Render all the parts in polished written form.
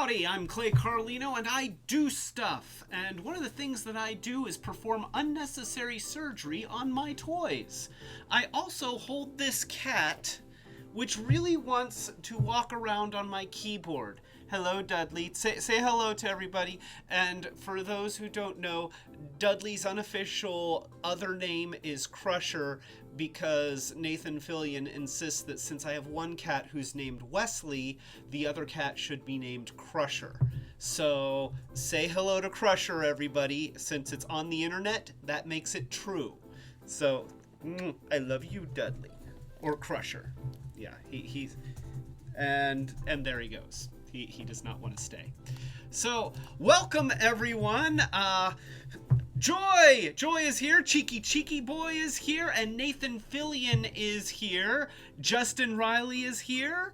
everybody, I'm Clay Carlino and I do stuff. And one of the things that I do is perform unnecessary surgery on my toys. I also hold this cat, which really wants to walk around on my keyboard. Hello, Dudley. Say hello to everybody. And for those who don't know, Dudley's unofficial other name is Crusher because Nathan Fillion insists that since I have one cat who's named Wesley, the other cat should be named Crusher. So say hello to Crusher, everybody. Since it's on the internet, that makes it true. So I love you, Dudley. Or Crusher. Yeah, he's... And there he goes. He does not want to stay. So, welcome everyone. Joy is here. Cheeky Boy is here. And Nathan Fillion is here. Justin Riley is here.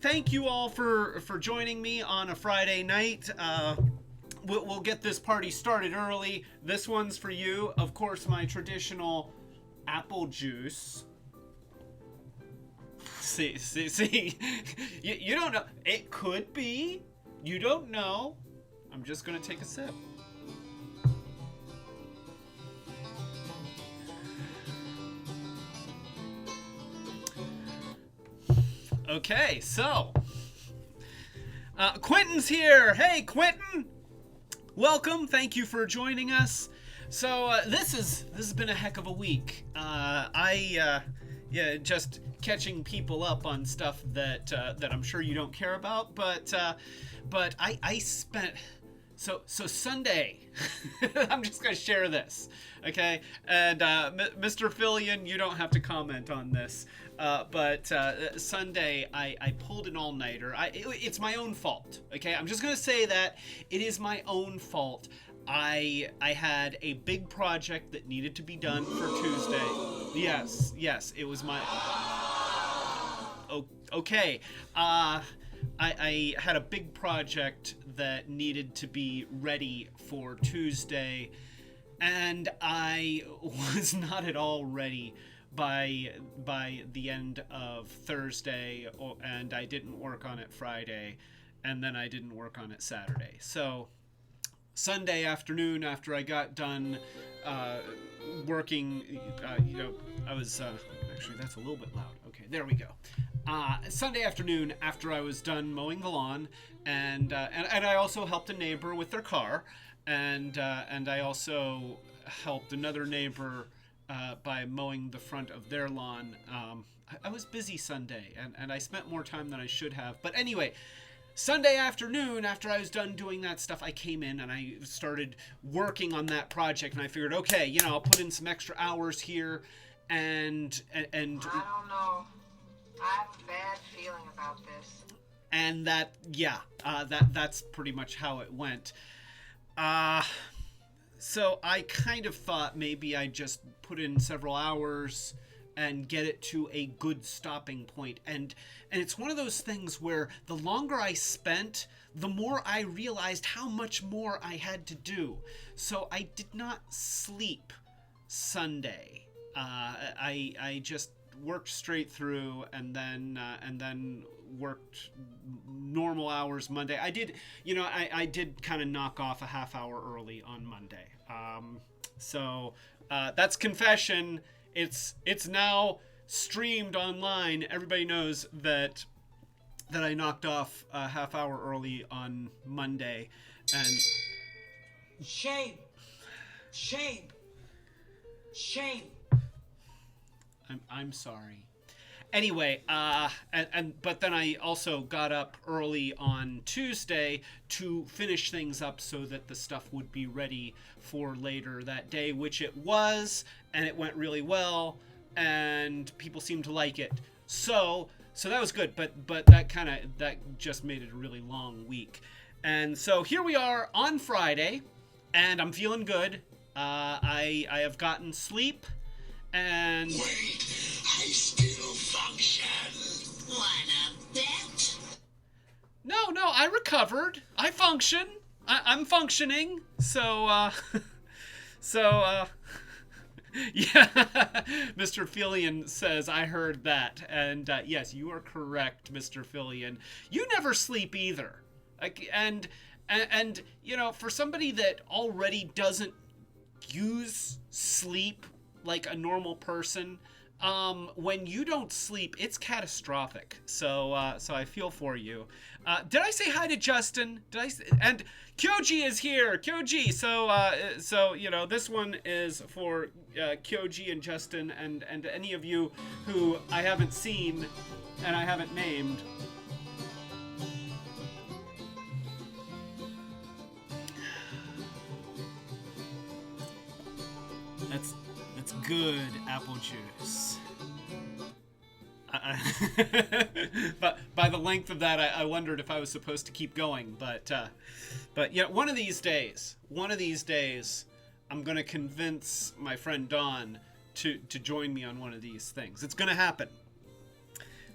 Thank you all for joining me on a Friday night. We'll get this party started early. This one's for you. Of course, my traditional apple juice. See, you don't know. It could be. You don't know. I'm just going to take a sip. Okay, so. Quentin's here. Hey, Quentin. Welcome. Thank you for joining us. So, this has been a heck of a week. Just catching people up on stuff that I'm sure you don't care about, but I spent so Sunday. I'm just gonna share this, okay? And Mr. Fillion, you don't have to comment on this, but Sunday I pulled an all-nighter. It's my own fault, okay? I'm just gonna say that it is my own fault. I had a big project that needed to be done for Tuesday. Yes, it was my... Okay. I had a big project that needed to be ready for Tuesday, and I was not at all ready by the end of Thursday, and I didn't work on it Friday, and then I didn't work on it Saturday. So Sunday afternoon, after I got done working, I was actually, that's a little bit loud. Okay, there we go. Sunday afternoon, after I was done mowing the lawn, and I also helped a neighbor with their car, and I also helped another neighbor by mowing the front of their lawn. I was busy Sunday, and I spent more time than I should have. But anyway, Sunday afternoon, after I was done doing that stuff, I came in and I started working on that project, and I figured, okay, I'll put in some extra hours here, and I don't know. I have a bad feeling about this. And that's pretty much how it went. So I kind of thought maybe I'd just put in several hours and get it to a good stopping point. And it's one of those things where the longer I spent, the more I realized how much more I had to do. So I did not sleep Sunday. I just worked straight through and then worked normal hours Monday. I did kind of knock off a half hour early on Monday. So that's confession. It's now streamed online. Everybody knows that I knocked off a half hour early on Monday, and shame. I'm sorry. Anyway, but then I also got up early on Tuesday to finish things up so that the stuff would be ready for later that day, which it was, and it went really well, and people seemed to like it. So that was good, but that just made it a really long week. And so here we are on Friday, and I'm feeling good. I have gotten sleep, and... Wait, I still function. Wanna bet? No, I recovered. I function. I'm functioning. So, yeah, Mr. Fillion says, I heard that. And yes, you are correct, Mr. Fillion. You never sleep either. Like, and you know, for somebody that already doesn't use sleep like a normal person, when you don't sleep, it's catastrophic. So I feel for you. Did I say hi to Justin? And Kyoji is here. Kyoji. So you know, this one is for Kyoji and Justin and any of you who I haven't seen and I haven't named. That's good apple juice. But by the length of that, I wondered if I was supposed to keep going. But yeah, one of these days, I'm gonna convince my friend Dawn to join me on one of these things. It's gonna happen.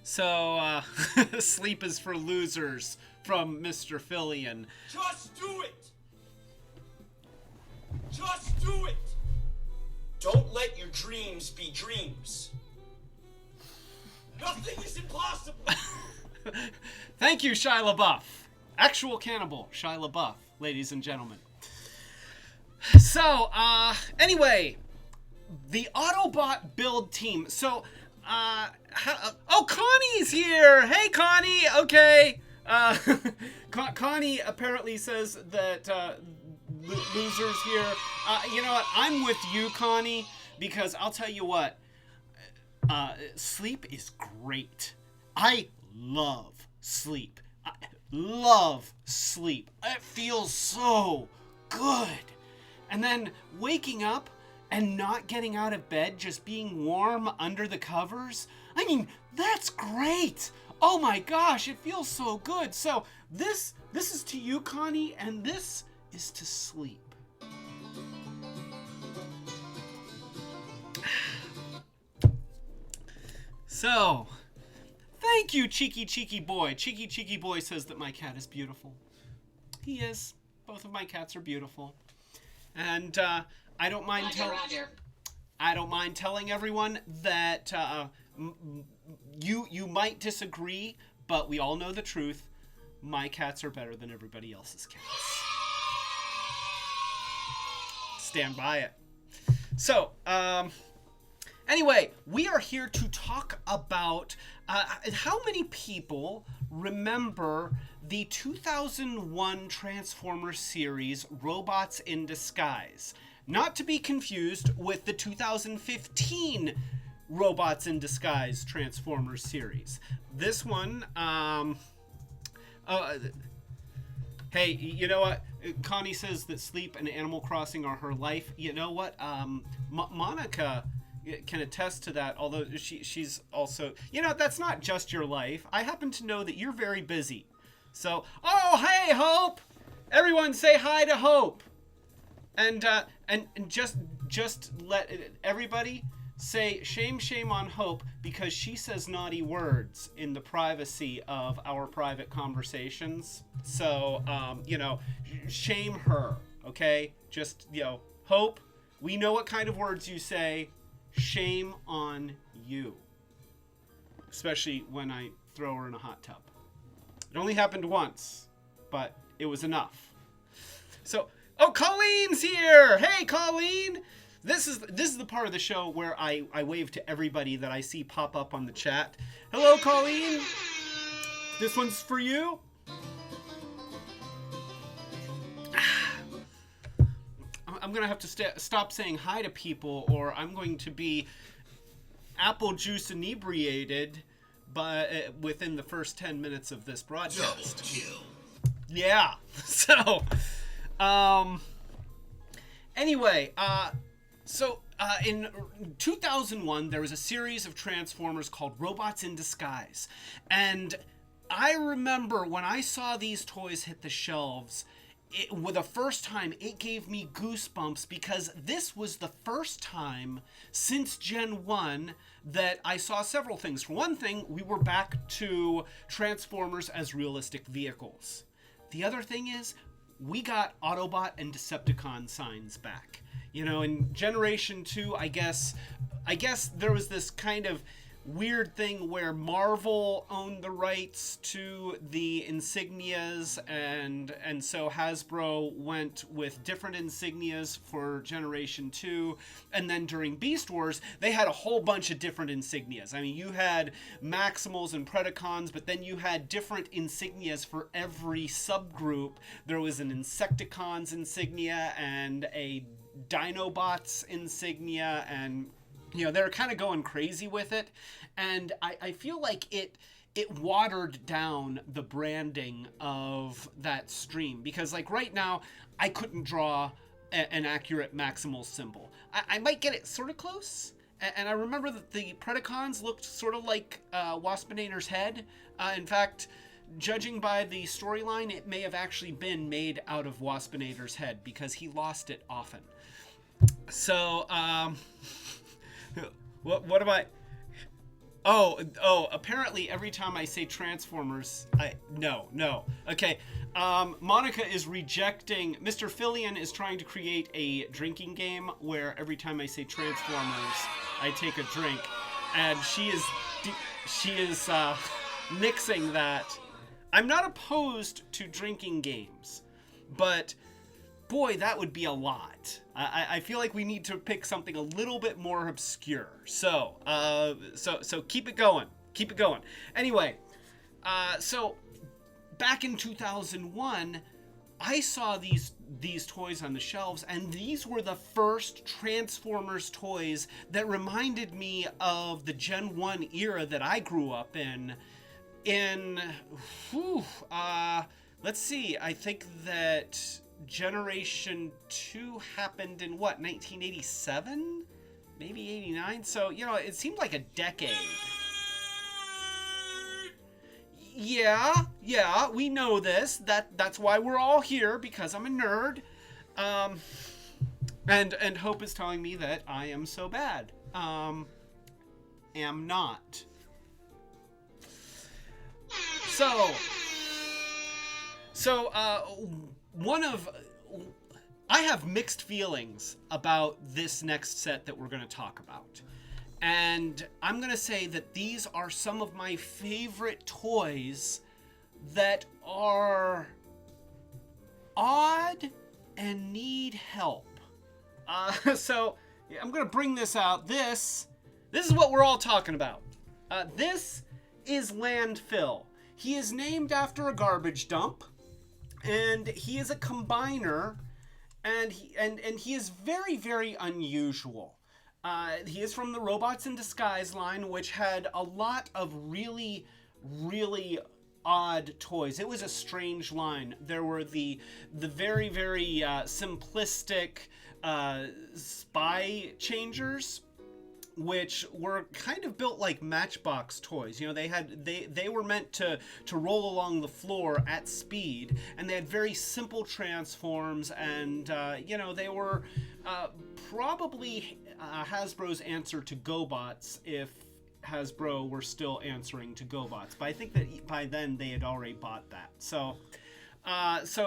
So sleep is for losers from Mr. Fillion. Just do it! Just do it! Don't let your dreams be dreams. Nothing is impossible! Thank you, Shia LaBeouf. Actual cannibal, Shia LaBeouf, ladies and gentlemen. So, anyway, the Autobot build team. So, oh, Connie's here! Hey, Connie! Okay. Connie apparently says that, losers here. You know what? I'm with you, Connie, because I'll tell you what. Sleep is great. I love sleep. I love sleep. It feels so good. And then waking up and not getting out of bed, just being warm under the covers. I mean, that's great. Oh my gosh, it feels so good. So this is to you, Connie, and this is to sleep. So, thank you, Cheeky Boy. Cheeky Boy says that my cat is beautiful. He is. Both of my cats are beautiful. And I don't mind telling everyone that you might disagree, but we all know the truth. My cats are better than everybody else's cats. Stand by it. So, anyway, we are here to talk about how many people remember the 2001 Transformers series, Robots in Disguise. Not to be confused with the 2015 Robots in Disguise Transformers series. This one, hey, you know what? Connie says that sleep and Animal Crossing are her life. You know what? Monica can attest to that, although she's also... You know, that's not just your life. I happen to know that you're very busy. So, oh, hey, Hope! Everyone say hi to Hope! And just let everybody say shame on Hope, because she says naughty words in the privacy of our private conversations. So, you know, shame her, okay? Just, you know, Hope, we know what kind of words you say. Shame on you. Especially when I throw her in a hot tub. It only happened once, but it was enough. So, oh, Colleen's here! Hey, Colleen! This is the part of the show where I wave to everybody that I see pop up on the chat. Hello, Colleen! This one's for you. I'm going to have to stop saying hi to people, or I'm going to be apple juice inebriated within the first 10 minutes of this broadcast. Double kill. Yeah. So, anyway, in 2001, there was a series of Transformers called Robots in Disguise. And I remember when I saw these toys hit the shelves, the first time, it gave me goosebumps, because this was the first time since Gen 1 that I saw several things. For one thing, we were back to Transformers as realistic vehicles. The other thing is, we got Autobot and Decepticon signs back. You know, in Generation 2, I guess there was this kind of weird thing where Marvel owned the rights to the insignias, and so Hasbro went with different insignias for Generation 2, and then during Beast Wars they had a whole bunch of different insignias. I mean, you had Maximals and Predacons, but then you had different insignias for every subgroup. There was an Insecticons insignia and a Dinobots insignia, and you know, they're kind of going crazy with it, and I feel like it watered down the branding of that stream, because like right now I couldn't draw an accurate Maximal symbol. I might get it sort of close, and I remember that the Predacons looked sort of like Waspinator's head. In fact, judging by the storyline, it may have actually been made out of Waspinator's head because he lost it often. So, what am I? Oh, apparently every time I say Transformers, no. Okay, Monica is rejecting, Mr. Fillion is trying to create a drinking game where every time I say Transformers, I take a drink. And she is nixing that. I'm not opposed to drinking games, but boy, that would be a lot. I feel like we need to pick something a little bit more obscure. So keep it going. Keep it going. Anyway, so back in 2001, I saw these toys on the shelves, and these were the first Transformers toys that reminded me of the Gen 1 era that I grew up in. Let's see, I think that Generation 2 happened in what, 1987? Maybe 89? So, you know, it seemed like a decade. Yeah, we know this. That's why we're all here, because I'm a nerd. And Hope is telling me that I am so bad. Am not. So, I have mixed feelings about this next set that we're going to talk about. And I'm going to say that these are some of my favorite toys that are odd and need help. So, I'm going to bring this out. This is what we're all talking about. This is Landfill. He is named after a garbage dump, and he is a combiner, and he is very, very unusual. He is from the Robots in Disguise line, which had a lot of really, really odd toys. It was a strange line. There were the very, very simplistic spy changers, which were kind of built like Matchbox toys. You know, they were meant to roll along the floor at speed, and they had very simple transforms, and you know, they were probably Hasbro's answer to GoBots, if Hasbro were still answering to GoBots. But I think that by then they had already bought that. So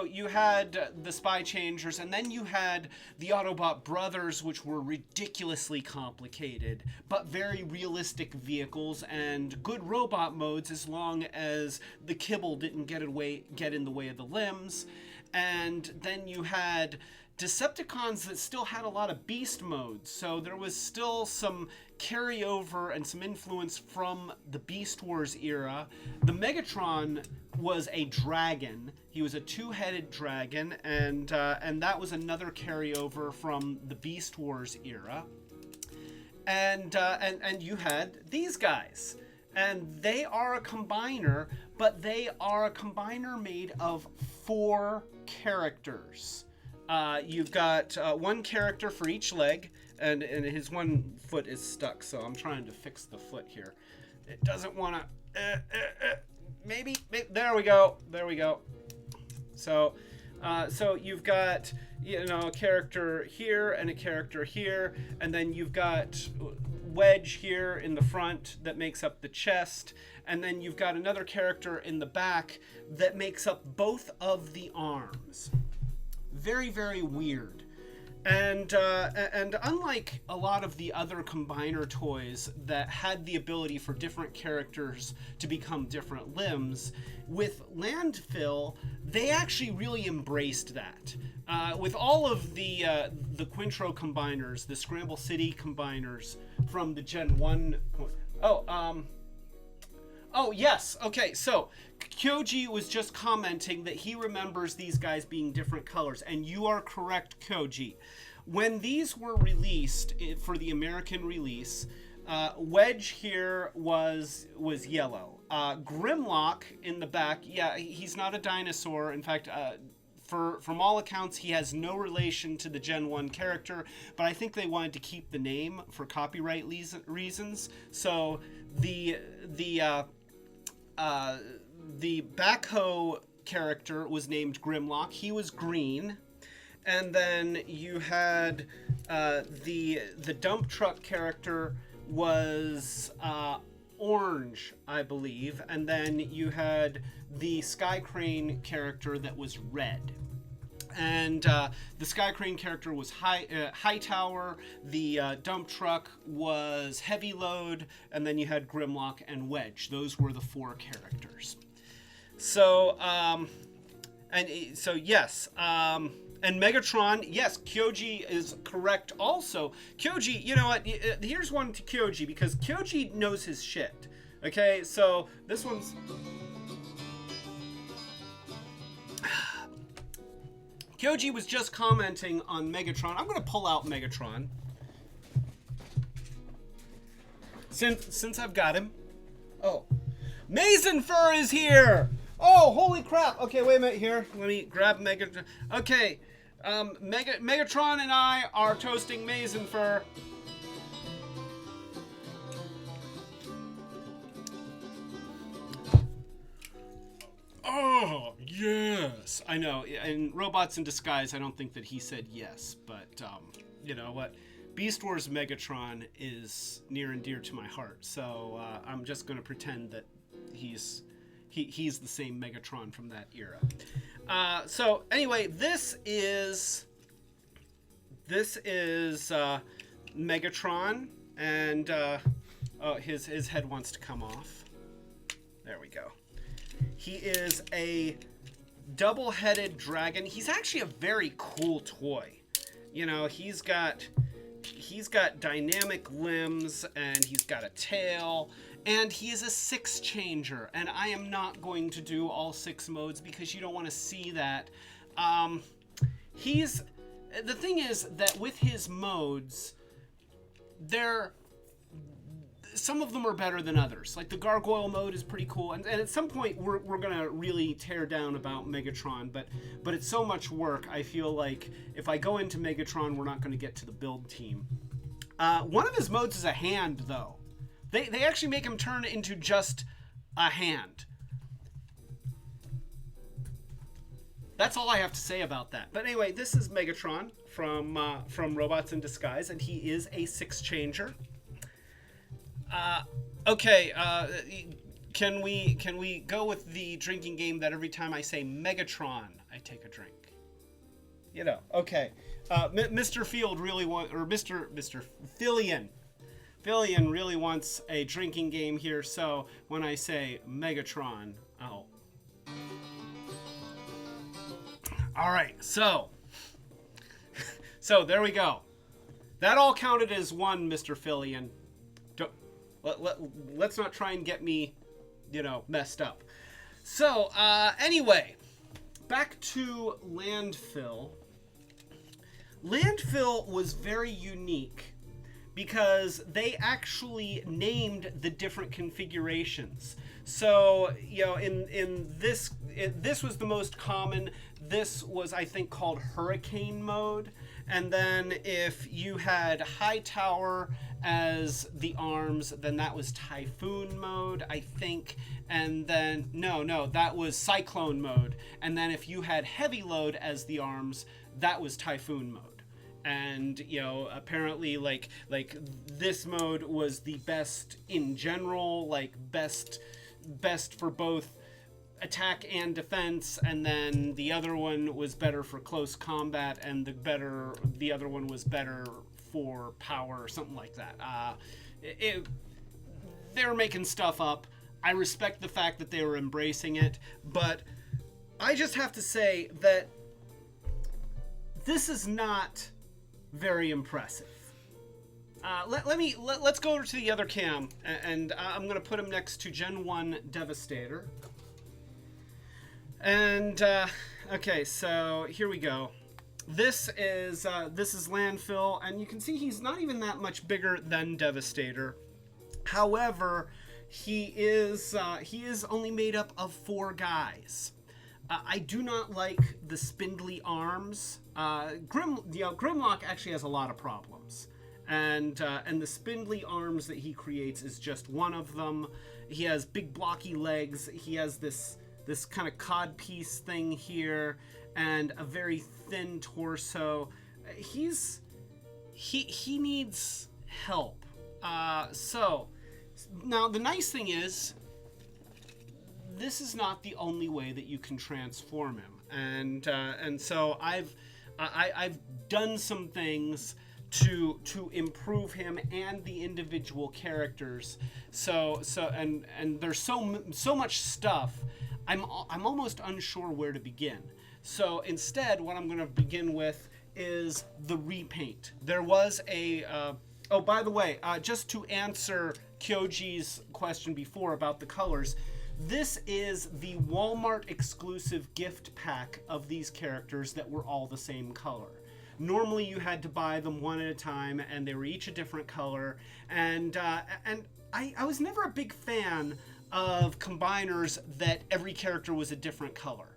you had the Spy Changers, and then you had the Autobot Brothers, which were ridiculously complicated, but very realistic vehicles and good robot modes as long as the kibble didn't get in the way of the limbs. And then you had Decepticons that still had a lot of beast modes, so there was still some carryover and some influence from the Beast Wars era. The Megatron was a dragon. He was a two-headed dragon, and that was another carryover from the Beast Wars era. And you had these guys, and they are a combiner, but they are a combiner made of 4 characters. You've got one character for each leg, and his one foot is stuck, so I'm trying to fix the foot here. It doesn't want to... Maybe, there we go. So you've got, you know, a character here and a character here, and then you've got Wedge here in the front that makes up the chest, and then you've got another character in the back that makes up both of the arms. Very, very weird. And unlike a lot of the other combiner toys that had the ability for different characters to become different limbs, with Landfill, they actually really embraced that. With all of the Quintro combiners, the Scramble City combiners from the Gen 1... Oh, yes. Okay, so Kyoji was just commenting that he remembers these guys being different colors, and you are correct, Kyoji. When these were released for the American release, Wedge here was yellow. Grimlock in the back, yeah, he's not a dinosaur. In fact, from all accounts, he has no relation to the Gen 1 character, but I think they wanted to keep the name for copyright reasons. So the backhoe character was named Grimlock. He was green. And then you had the dump truck character was orange, I believe. And then you had the Sky Crane character that was red. And the Sky Crane character was Hightower, the dump truck was Heavy Load, and then you had Grimlock and Wedge. Those were the 4 characters. So, yes. And Megatron, yes, Kyoji is correct also. Kyoji, you know what? Here's one to Kyoji, because Kyoji knows his shit. Okay, so this one's... Kyoji was just commenting on Megatron. I'm going to pull out Megatron. Since I've got him. Oh. Mason Fur is here! Oh, holy crap. Okay, wait a minute here. Let me grab Megatron. Okay, Megatron and I are toasting Mason Fur. Oh, yes. I know. In Robots in Disguise, I don't think that he said yes, but you know what? Beast Wars Megatron is near and dear to my heart, so I'm just going to pretend that he's the same Megatron from that era. So anyway, this is Megatron, and his head wants to come off. There we go. He is a double-headed dragon. He's actually a very cool toy. You know, he's got dynamic limbs, and he's got a tail, and he is a 6 changer. And I am not going to do all 6 modes because you don't want to see that. The thing is that with his modes, some of them are better than others. Like the gargoyle mode is pretty cool, and at some point we're gonna really tear down about Megatron, but it's so much work. I feel like if I go into Megatron, we're not gonna get to the build team. One of his modes is a hand, though. They actually make him turn into just a hand. That's all I have to say about that. But anyway, this is Megatron from Robots in Disguise, and he is a 6 changer. Okay, can we go with the drinking game that every time I say Megatron, I take a drink? You know, okay. Mr. Field really Mr. Fillion really wants a drinking game here, so when I say Megatron, I'll... Alright, so there we go. That all counted as 1, Mr. Fillion. Let's not try and get me, messed up. So, anyway, back to Landfill. Landfill was very unique because they actually named the different configurations. So, this was the most common. This was, I think, called Hurricane mode. And then if you had Hightower as the arms, then that was Typhoon mode, I think. And then, no, that was Cyclone mode. And then if you had Heavy Load as the arms, that was Typhoon mode. And, apparently, like this mode was the best in general, like best for both attack and defense, and then the other one was better for close combat, and the other one was better for power or something like that. They were making stuff up. I respect the fact that they were embracing it, but I just have to say that this is not very impressive. Let's go over to the other cam, and I'm gonna put him next to Gen 1 Devastator. And okay, so here we go. This is Landfill, and you can see he's not even that much bigger than Devastator. However, he is only made up of 4 guys. I do not like the spindly arms. Grimlock actually has a lot of problems, and the spindly arms that he creates is just one of them. He has big blocky legs. He has this kind of codpiece thing here, and a very thin torso. He needs help. So now the nice thing is, this is not the only way that you can transform him, and so I've done some things to improve him and the individual characters. So there's so much stuff. I'm almost unsure where to begin. So instead, what I'm going to begin with is the repaint. There was a oh, by the way, just to answer Kyoji's question before about the colors, this is the Walmart exclusive gift pack of these characters that were all the same color. Normally you had to buy them one at a time, and they were each a different color, and I was never a big fan of combiners that every character was a different color.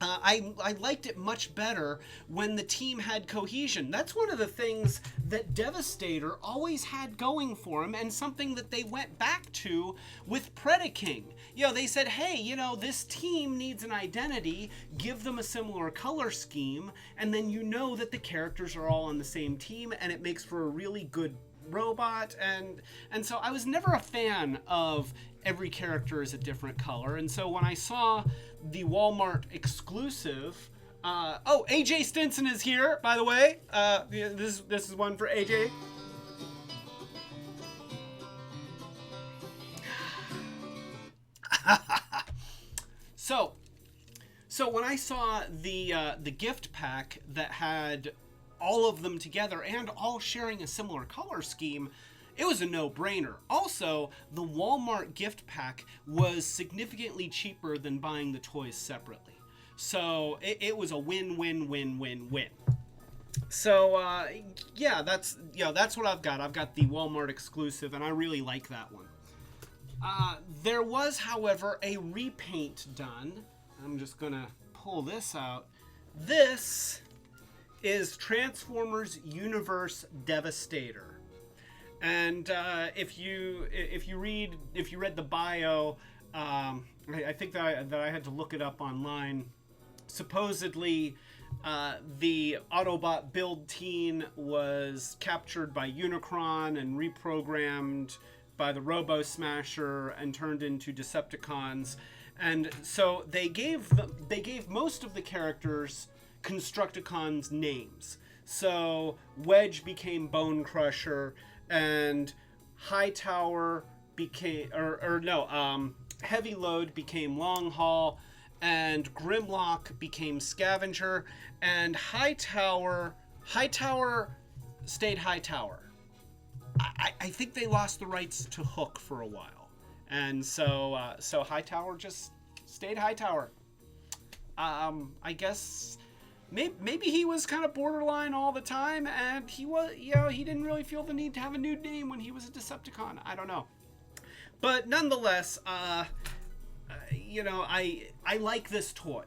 I liked it much better when the team had cohesion. That's one of the things that Devastator always had going for him, and something that they went back to with Predaking. You know, they said, hey, you know, this team needs an identity, give them a similar color scheme, and then you know that the characters are all on the same team, and it makes for a really good robot. And so I was never a fan of every character is a different color, and so when I saw the Walmart exclusive, oh, AJ Stinson is here, by the way. This is one for AJ. So when I saw the gift pack that had all of them together and all sharing a similar color scheme, it was a no-brainer. Also, the Walmart gift pack was significantly cheaper than buying the toys separately. So it was a win-win-win-win-win. So yeah, that's what I've got. I've got the Walmart exclusive, and I really like that one. There was, however, a repaint done. I'm just gonna pull this out. This is Transformers Universe Devastator. And if you read the bio, I think that I had to look it up online. Supposedly, the Autobot build team was captured by Unicron and reprogrammed by the Robo Smasher and turned into Decepticons. And so they gave most of the characters Constructicons names. So Wedge became Bone Crusher, and Hightower became, Heavy Load became Long Haul, and Grimlock became Scavenger, and Hightower stayed Hightower. I think they lost the rights to Hook for a while, and so Hightower just stayed Hightower. I guess maybe he was kind of borderline all the time, and he didn't really feel the need to have a new name when he was a Decepticon. I don't know, but nonetheless, I like this toy.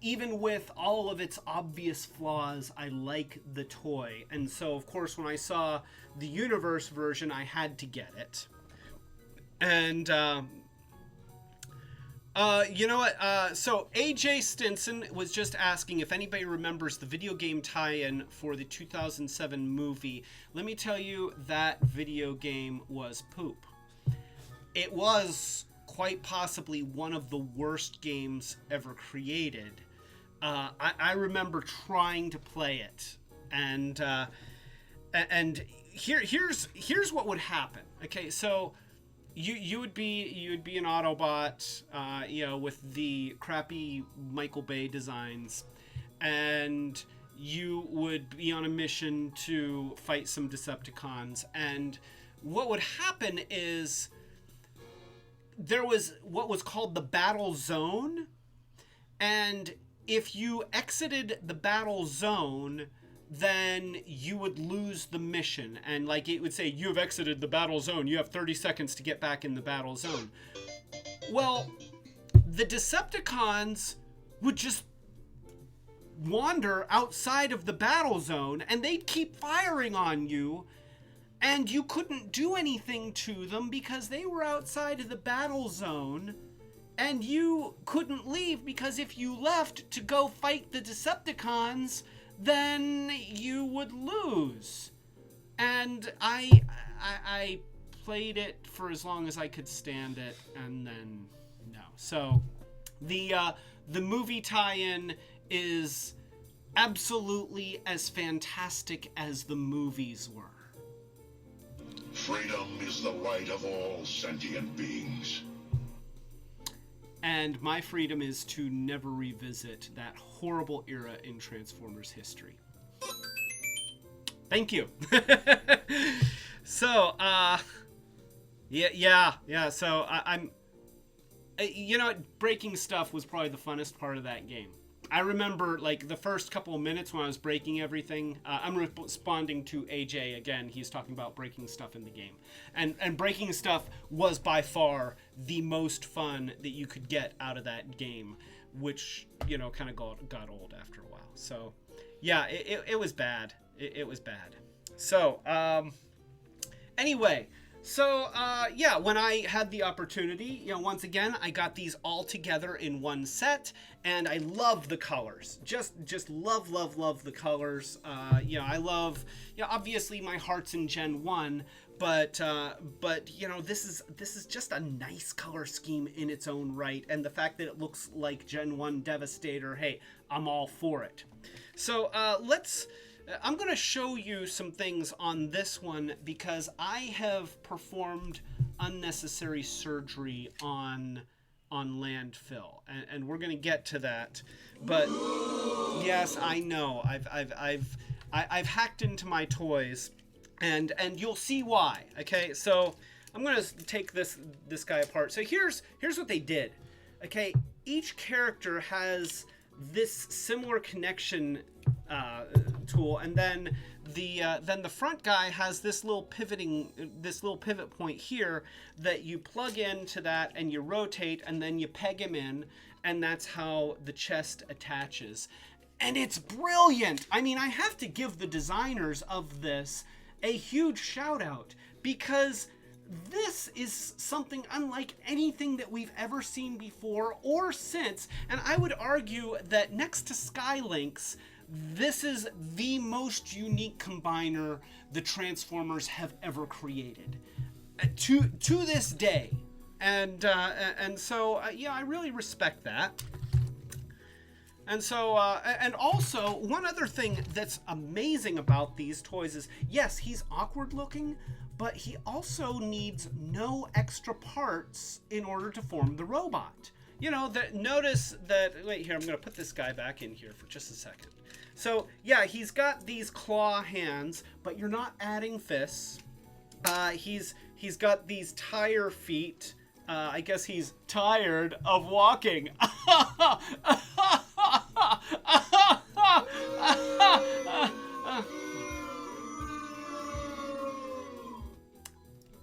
Even with all of its obvious flaws, I like the toy. And so, of course, when I saw the Universe version, I had to get it. And, you know what? So AJ Stinson was just asking if anybody remembers the video game tie-in for the 2007 movie. Let me tell you, that video game was poop. It was quite possibly one of the worst games ever created. I remember trying to play it, and here's what would happen. Okay, so you would be an Autobot, with the crappy Michael Bay designs, and you would be on a mission to fight some Decepticons. And what would happen is there was what was called the battle zone, and if you exited the battle zone, then you would lose the mission. And like it would say, you have exited the battle zone. You have 30 seconds to get back in the battle zone. Well, the Decepticons would just wander outside of the battle zone, and they'd keep firing on you, and you couldn't do anything to them because they were outside of the battle zone. And you couldn't leave because if you left to go fight the Decepticons, then you would lose. And I played it for as long as I could stand it, and then no. So the movie tie-in is absolutely as fantastic as the movies were. Freedom is the right of all sentient beings. And my freedom is to never revisit that horrible era in Transformers history. Thank you. So, yeah. So I'm, breaking stuff was probably the funnest part of that game. I remember, like, the first couple of minutes when I was breaking everything. I'm responding to AJ again. He's talking about breaking stuff in the game. And breaking stuff was by far the most fun that you could get out of that game, which, kind of got old after a while. So, yeah, it was bad. It was bad. So, anyway... So, when I had the opportunity, once again, I got these all together in one set, and I love the colors. Just love the colors. I love, obviously my heart's in Gen 1, but this is just a nice color scheme in its own right, and the fact that it looks like Gen 1 Devastator, hey, I'm all for it. So, I'm going to show you some things on this one because I have performed unnecessary surgery on Landfill, and we're going to get to that. But yes, I know I've hacked into my toys, and you'll see why. Okay, so I'm going to take this guy apart. So here's what they did. Okay, each character has this similar connection tool, and then the front guy has this little pivot point here that you plug into that, and you rotate, and then you peg him in, and that's how the chest attaches. And it's brilliant. I mean, I have to give the designers of this a huge shout out, because this is something unlike anything that we've ever seen before or since, and I would argue that next to Skylinks, this is the most unique combiner the Transformers have ever created to this day, and so I really respect that. And so and also one other thing that's amazing about these toys is, yes, he's awkward looking, but he also needs no extra parts in order to form the robot. Notice that, wait here, I'm going to put this guy back in here for just a second. So, yeah, he's got these claw hands, but you're not adding fists. He's got these tire feet. I guess he's tired of walking.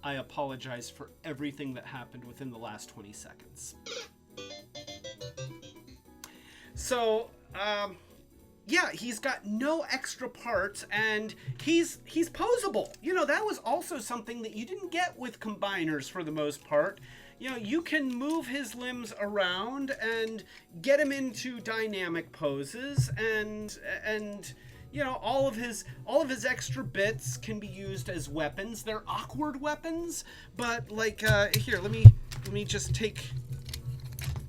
I apologize for everything that happened within the last 20 seconds. So, he's got no extra parts, and he's posable. That was also something that you didn't get with combiners for the most part. You can move his limbs around and get him into dynamic poses, and all of his extra bits can be used as weapons. They're awkward weapons, but like here, let me let me just take.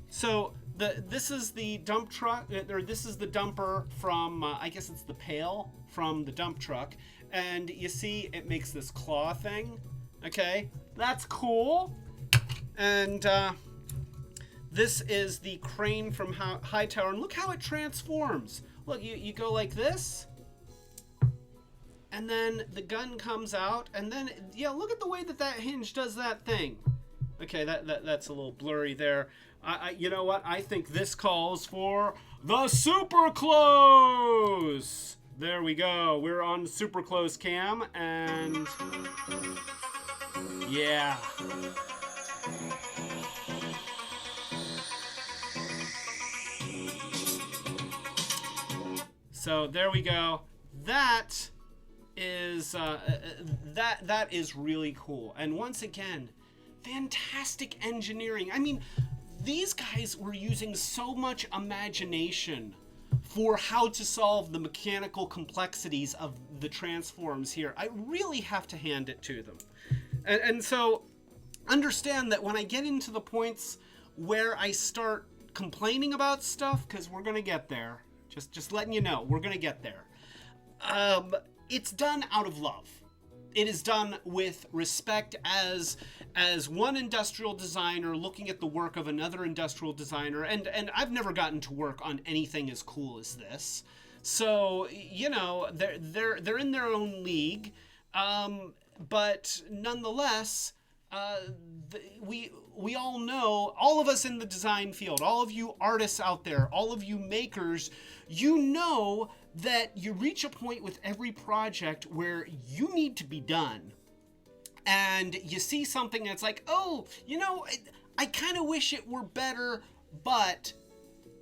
So this is the dump truck, or this is the dumper from I guess it's the pail from the dump truck, and you see it makes this claw thing. Okay, that's cool. And this is the crane from Hightower, and look how it transforms. Look, you go like this, and then the gun comes out, and then, yeah, look at the way that hinge does that thing. Okay, that's a little blurry there. You know what? I think this calls for the super close. There we go. We're on super close cam, and yeah. So there we go. That is that is really cool. And once again, fantastic engineering. I mean, these guys were using so much imagination for how to solve the mechanical complexities of the transforms here. I really have to hand it to them. And so understand that when I get into the points where I start complaining about stuff, because we're gonna get there, just letting you know, we're gonna get there. It's done out of love. It is done with respect as one industrial designer looking at the work of another industrial designer, and I've never gotten to work on anything as cool as this. So, you know, they're in their own league, but nonetheless, we all know, all of us in the design field, all of you artists out there, all of you makers, you know that you reach a point with every project where you need to be done. And you see something that's like, oh, you know, I kind of wish it were better, but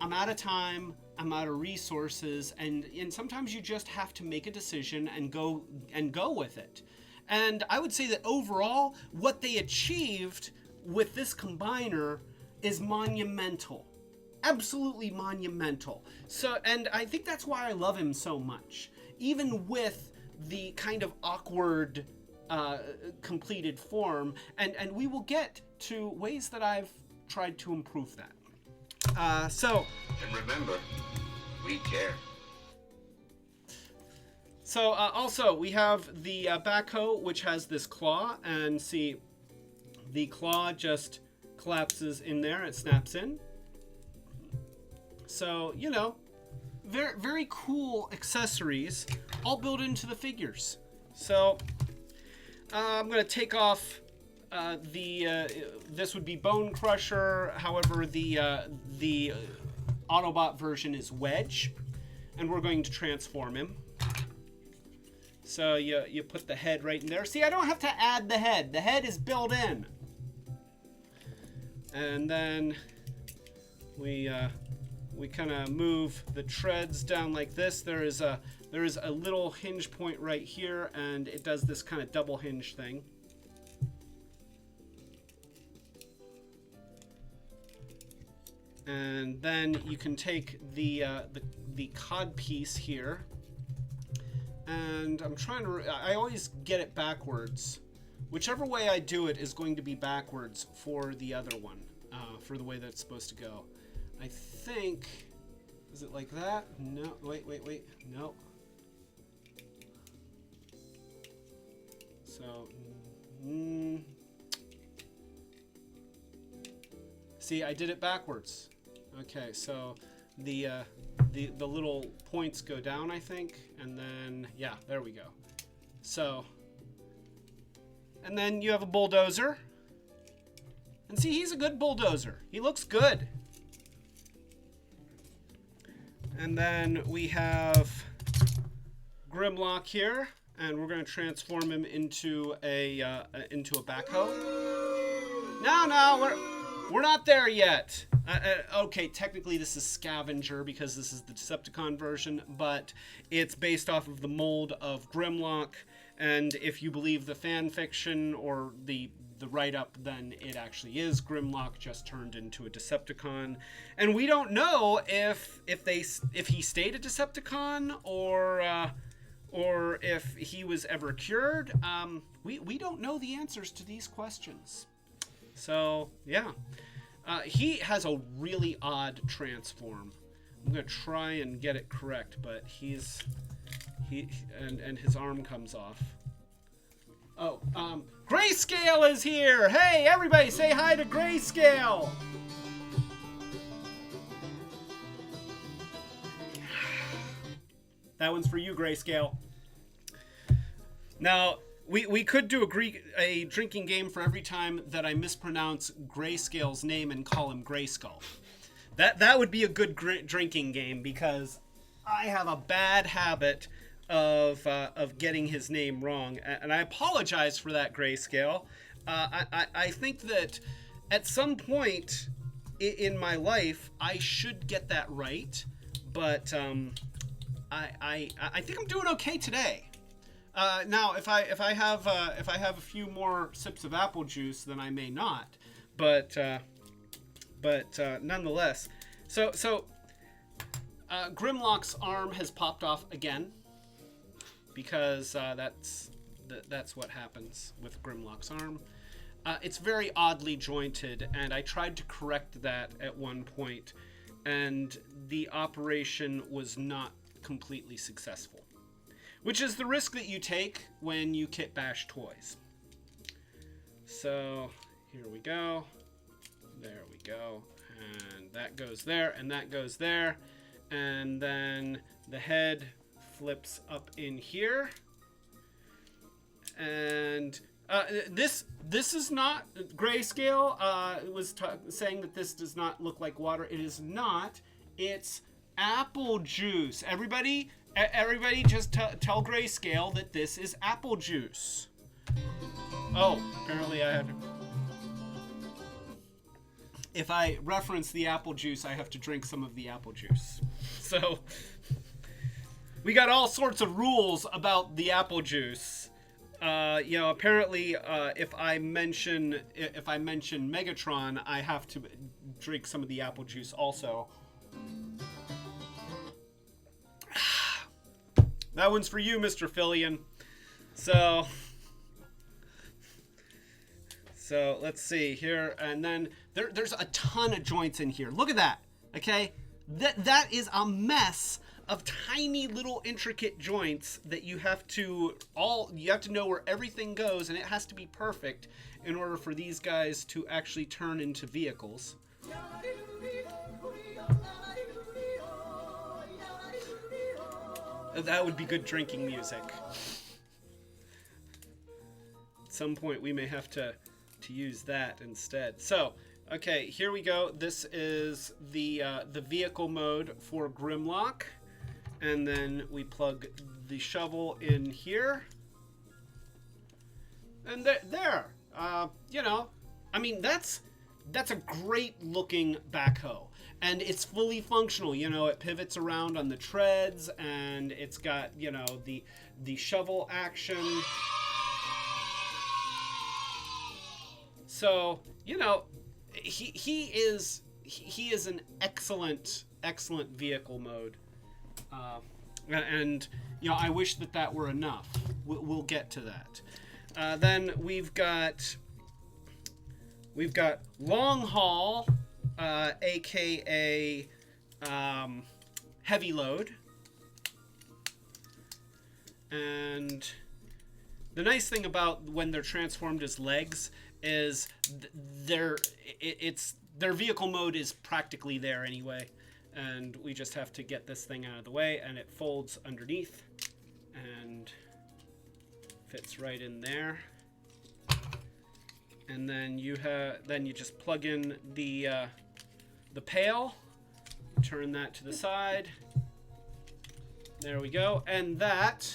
I'm out of time, I'm out of resources, and sometimes you just have to make a decision and go with it. And I would say that overall, what they achieved with this combiner is monumental. Absolutely monumental. So, and I think that's why I love him so much. Even with the kind of awkward completed form, and we will get to ways that I've tried to improve that. And remember, we care. So also we have the backhoe, which has this claw, and see, the claw just collapses in there, it snaps in. So, you know, very, very cool accessories, all built into the figures. So I'm gonna take off this would be Bone Crusher, however the Autobot version is Wedge, and we're going to transform him. So you put the head right in there. See, I don't have to add the head. The head is built in. And then we kind of move the treads down like this. There is a little hinge point right here, and it does this kind of double hinge thing. And then you can take the cod piece here. And I'm trying to, I always get it backwards. Whichever way I do it is going to be backwards for the other one, for the way that it's supposed to go. I think, is it like that? No, wait, no. So, see, I did it backwards. Okay, so the little points go down, I think, and then, yeah, there we go. So, and then you have a bulldozer. And see, he's a good bulldozer. He looks good. And then we have Grimlock here, and we're going to transform him into a backhoe. No, we're not there yet. Okay, technically this is Scavenger because this is the Decepticon version, but it's based off of the mold of Grimlock, and if you believe the fan fiction or the write-up, then it actually is Grimlock just turned into a Decepticon. And we don't know if he stayed a Decepticon or if he was ever cured. We don't know the answers to these questions. So, yeah. He has a really odd transform. I'm going to try and get it correct, but and his arm comes off. Oh, Grayscale is here! Hey, everybody, say hi to Grayscale! That one's for you, Grayscale. Now, we could do a drinking game for every time that I mispronounce Grayscale's name and call him Grayskull. That would be a good drinking game, because I have a bad habit of getting his name wrong, and I apologize for that, Grayscale. I think that at some point in my life I should get that right, but I think I'm doing okay today. Now, if I have a few more sips of apple juice, then I may not. But nonetheless, so Grimlock's arm has popped off again, because that's what happens with Grimlock's arm. It's very oddly jointed, and I tried to correct that at one point, and the operation was not completely successful, which is the risk that you take when you kit bash toys. So here we go. There we go. And that goes there, and that goes there. And then the head flips up in here. And this is not Grayscale. Was saying that this does not look like water. It is not. It's apple juice. Everybody just tell Grayscale that this is apple juice. Oh, apparently I had... If I reference the apple juice, I have to drink some of the apple juice. So, we got all sorts of rules about the apple juice. Apparently, if I mention Megatron, I have to drink some of the apple juice also. That one's for you, Mr. Fillion. So let's see here, and then there's a ton of joints in here. Look at that. Okay, that is a mess of tiny little intricate joints that you have to know where everything goes, and it has to be perfect in order for these guys to actually turn into vehicles. That would be good drinking music. At some point we may have to use that instead. So, okay, here we go. This is the vehicle mode for Grimlock. And then we plug the shovel in here. And there. I mean, that's a great looking backhoe. And it's fully functional. It pivots around on the treads, and it's got, the shovel action. So, he is an excellent vehicle mode. And I wish that were enough. We'll get to that. Then we've got long haul, aka heavy load. And the nice thing about when they're transformed as legs is their vehicle mode is practically there anyway, and we just have to get this thing out of the way, and it folds underneath and fits right in there. And then you just plug in the pail, turn that to the side. There we go, and that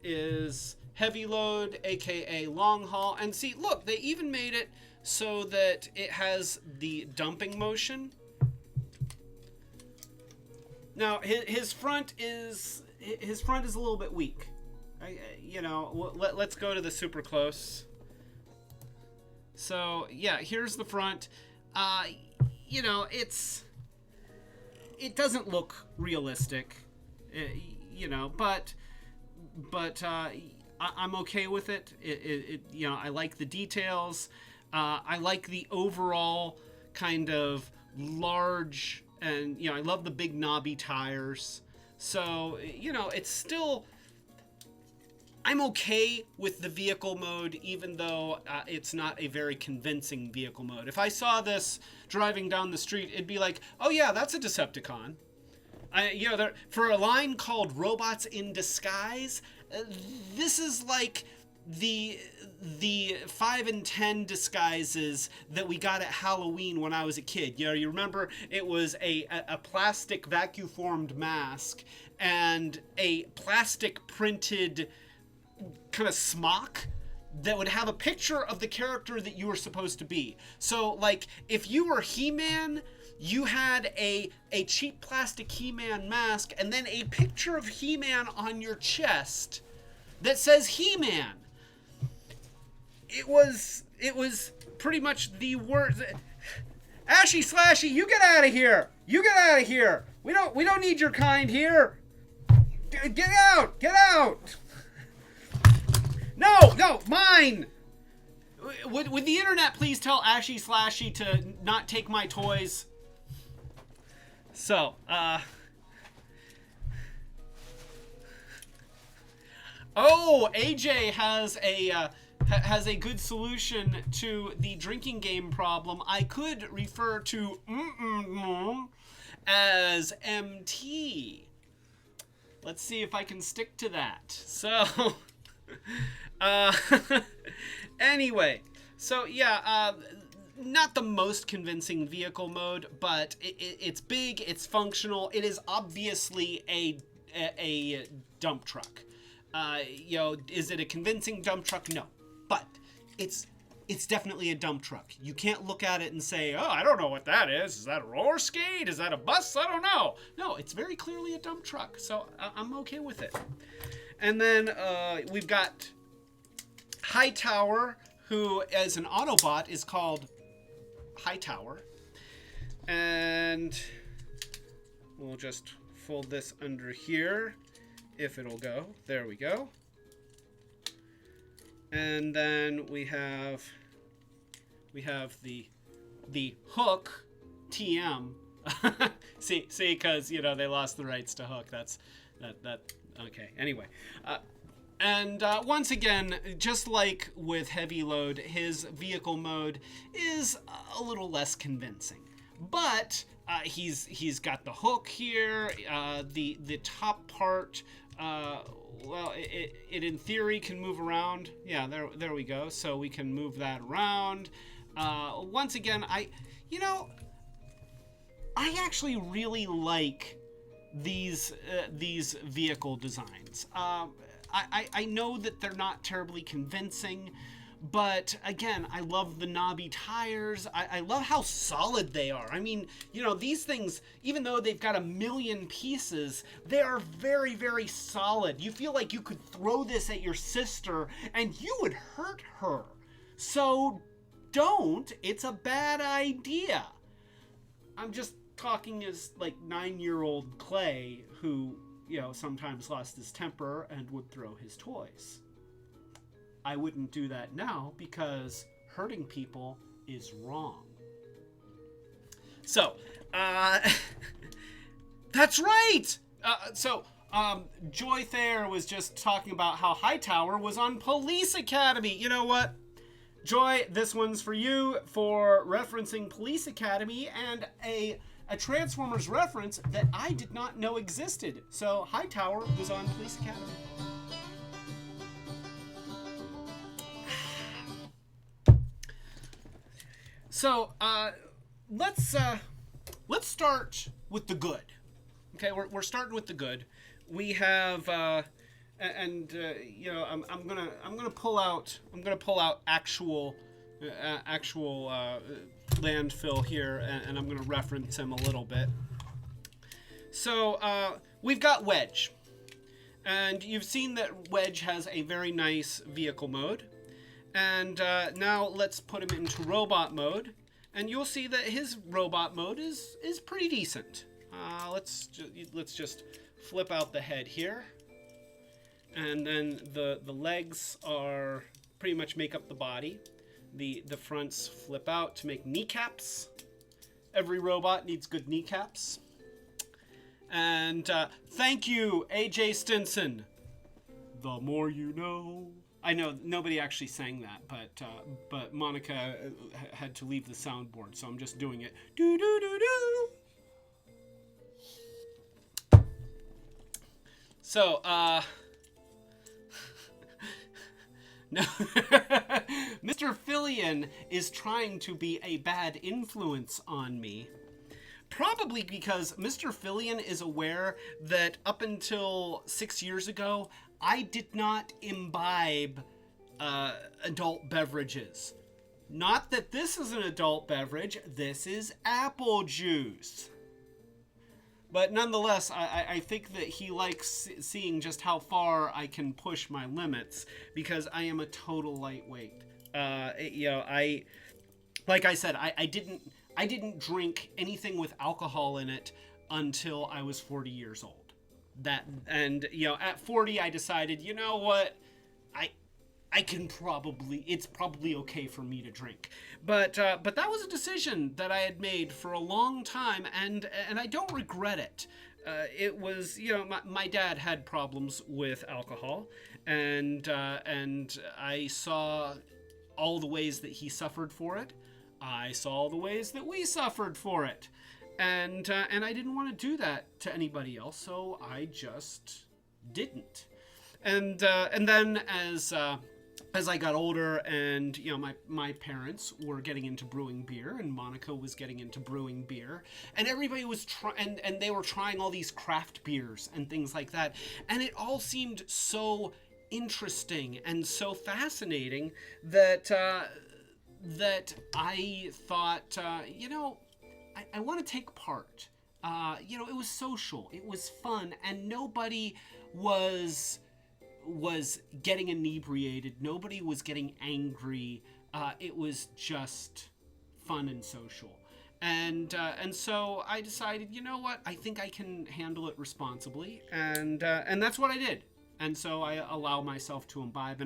is heavy load, aka long haul. And see, look, they even made it so that it has the dumping motion. Now his front is a little bit weak. Let's go to the super close. So yeah, here's the front. It doesn't look realistic, but I'm okay with it. I like the details. I like the overall kind of large, and I love the big knobby tires. So it's still, I'm okay with the vehicle mode, even though it's not a very convincing vehicle mode. If I saw this driving down the street, it'd be like, oh yeah, that's a Decepticon. For a line called Robots in Disguise, this is like the 5 and 10 disguises that we got at Halloween when I was a kid. You remember it was a plastic vacuum formed mask and a plastic printed kind of smock that would have a picture of the character that you were supposed to be. So like if you were He-Man, you had a cheap plastic He-Man mask and then a picture of He-Man on your chest that says He-Man. It was pretty much the worst. Ashy Slashy, you get out of here. You get out of here. We don't need your kind here. Get out. Get out. No, mine. Would the internet please tell Ashy Slashy to not take my toys? So, AJ has a good solution to the drinking game problem. I could refer to as MT. Let's see if I can stick to that. So, anyway, so yeah, not the most convincing vehicle mode, but it's big, it's functional, it is obviously a dump truck. Is it a convincing dump truck? No, but it's definitely a dump truck. You can't look at it and say, oh, I don't know what that is. Is that a roller skate? Is that a bus? I don't know. No, it's very clearly a dump truck, so I'm okay with it. And then we've got Hightower, who as an Autobot is called Hightower. And we'll just fold this under here, if it'll go. There we go. And then we have the Hook TM. see, because they lost the rights to Hook. That's that. Okay. Anyway, and once again, just like with Heavy Load, his vehicle mode is a little less convincing, but he's got the hook here. The top part. It in theory can move around. Yeah, there we go. So we can move that around. Once again, I actually really like these vehicle designs. I know that they're not terribly convincing, but again, I love the knobby tires. I love how solid they are. I mean, these things, even though they've got a million pieces, they are very, very solid. You feel like you could throw this at your sister and you would hurt her. So don't. It's a bad idea. I'm just talking as like 9-year-old Clay who, sometimes lost his temper and would throw his toys. I wouldn't do that now because hurting people is wrong. So, that's right! Joy Thayer was just talking about how Hightower was on Police Academy. You know what? Joy, this one's for you for referencing Police Academy and a Transformers reference that I did not know existed. So, Hightower was on Police Academy. So, let's start with the good. Okay, we're starting with the good. We have, I'm gonna pull out actual Landfill here, and I'm gonna reference him a little bit. So, we've got Wedge, and you've seen that Wedge has a very nice vehicle mode. And now let's put him into robot mode, and you'll see that his robot mode is pretty decent. Let's just flip out the head here, and then the legs are pretty much make up the body. The fronts flip out to make kneecaps. Every robot needs good kneecaps. And thank you, AJ Stinson. The more you know. I know nobody actually sang that, but Monica had to leave the soundboard, so I'm just doing it. Do do do do. So, no, Mr. Fillion is trying to be a bad influence on me. Probably because Mr. Fillion is aware that up until 6 years ago, I did not imbibe adult beverages. Not that this is an adult beverage, this is apple juice. But nonetheless, I think that he likes seeing just how far I can push my limits, because I am a total lightweight. Like I said, I didn't drink anything with alcohol in it until I was 40 years old. At 40 I decided, you know what, it's probably okay for me to drink. But that was a decision that I had made for a long time, and I don't regret it. It was, my dad had problems with alcohol, and I saw all the ways that he suffered for it. I saw the ways that we suffered for it. And I didn't want to do that to anybody else, so I just didn't. And then as I got older, and my parents were getting into brewing beer, and Monica was getting into brewing beer, and everybody was and they were trying all these craft beers and things like that, and it all seemed so interesting and so fascinating that I thought, I want to take part. It was social, it was fun, and nobody was getting inebriated. Nobody was getting angry. It was just fun and social. And so I decided, you know what? I think I can handle it responsibly, and that's what I did. And so I allow myself to imbibe,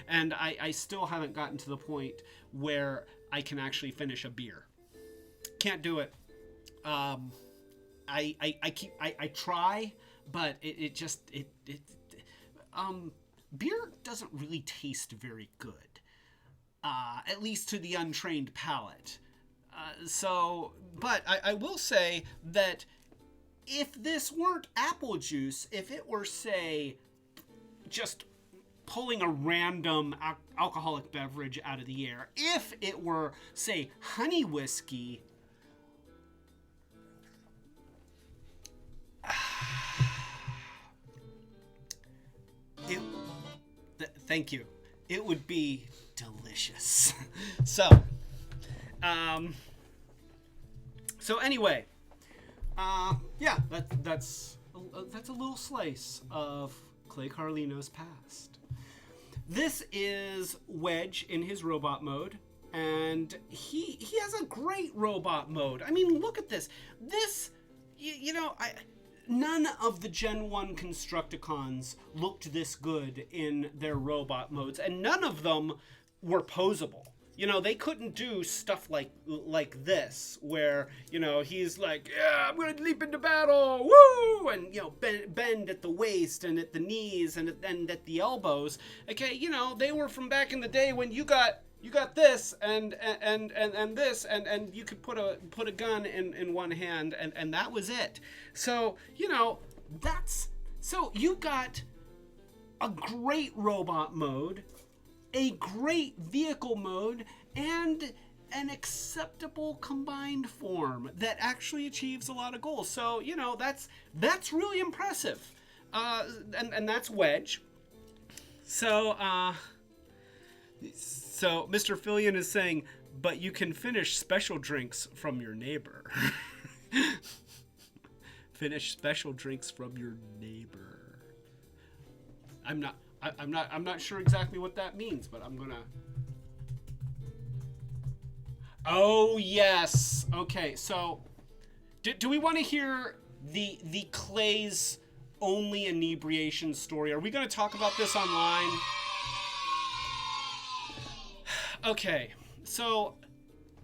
and I still haven't gotten to the point where I can actually finish a beer. Can't do it. I try, but beer doesn't really taste very good, at least to the untrained palate. But I will say that if this weren't apple juice, if it were, say, just pulling a random alcoholic beverage out of the air, if it were, say, honey whiskey, thank you, it would be delicious. So anyway, that's a little slice of Clay Carlino's past. This is Wedge in his robot mode, and he has a great robot mode. I mean, look at this. None of the Gen 1 Constructicons looked this good in their robot modes, and none of them were posable. They couldn't do stuff like this, where, he's like, yeah, I'm going to leap into battle, woo! And, bend at the waist and at the knees and at the elbows. Okay, they were from back in the day when you got this and this, and you could put a gun in one hand, and that was it. So, so you got a great robot mode, a great vehicle mode, and an acceptable combined form that actually achieves a lot of goals. So, that's really impressive. And that's Wedge. So Mr. Fillion is saying, but you can finish special drinks from your neighbor. Finish special drinks from your neighbor. I'm not sure exactly what that means, but I'm gonna. Oh yes. Okay. So, do we want to hear the Clay's only inebriation story? Are we going to talk about this online? Okay. So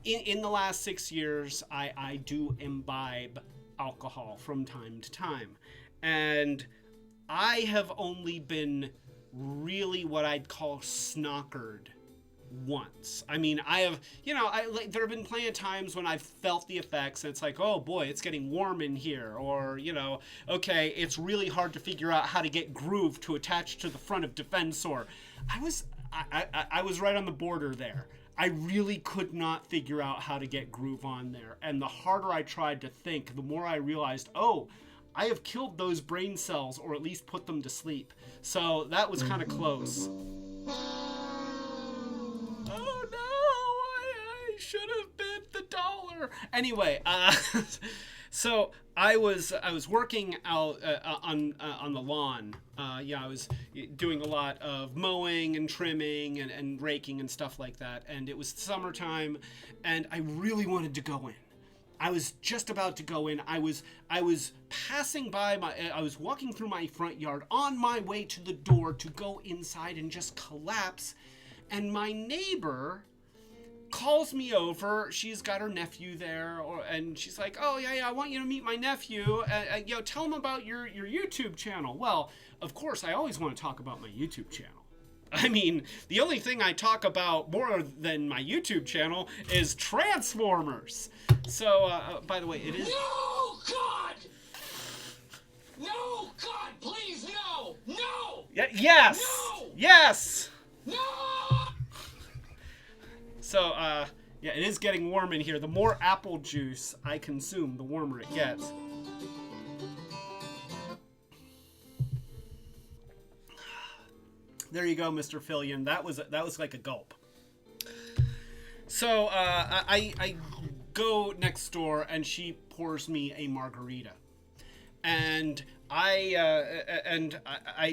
in the last 6 years, I do imbibe alcohol from time to time. And I have only been really what I'd call snockered once. I mean, I have, there have been plenty of times when I've felt the effects and it's like, oh boy, it's getting warm in here. Or, okay, it's really hard to figure out how to get groove to attach to the front of Defensor. I was right on the border there. I really could not figure out how to get groove on there. And the harder I tried to think, the more I realized, oh, I have killed those brain cells, or at least put them to sleep. So that was kind of close. Oh no, I should have bid the dollar. Anyway, so I was working out on the lawn. I was doing a lot of mowing and trimming and raking and stuff like that. And it was summertime, and I really wanted to go in. I was just about to go in. I was passing by I was walking through my front yard on my way to the door to go inside and just collapse. And my neighbor calls me over. She's got her nephew there, and she's like, "Oh yeah, I want you to meet my nephew. Tell him about your YouTube channel." Well, of course, I always want to talk about my YouTube channel. I mean, the only thing I talk about more than my YouTube channel is Transformers. So, by the way, it is... No, God! No, God, please, no! No! Yes! No! Yes! No! So, it is getting warm in here. The more apple juice I consume, the warmer it gets. There you go, Mr. Fillion. That was like a gulp. So I go next door, and she pours me a margarita, and I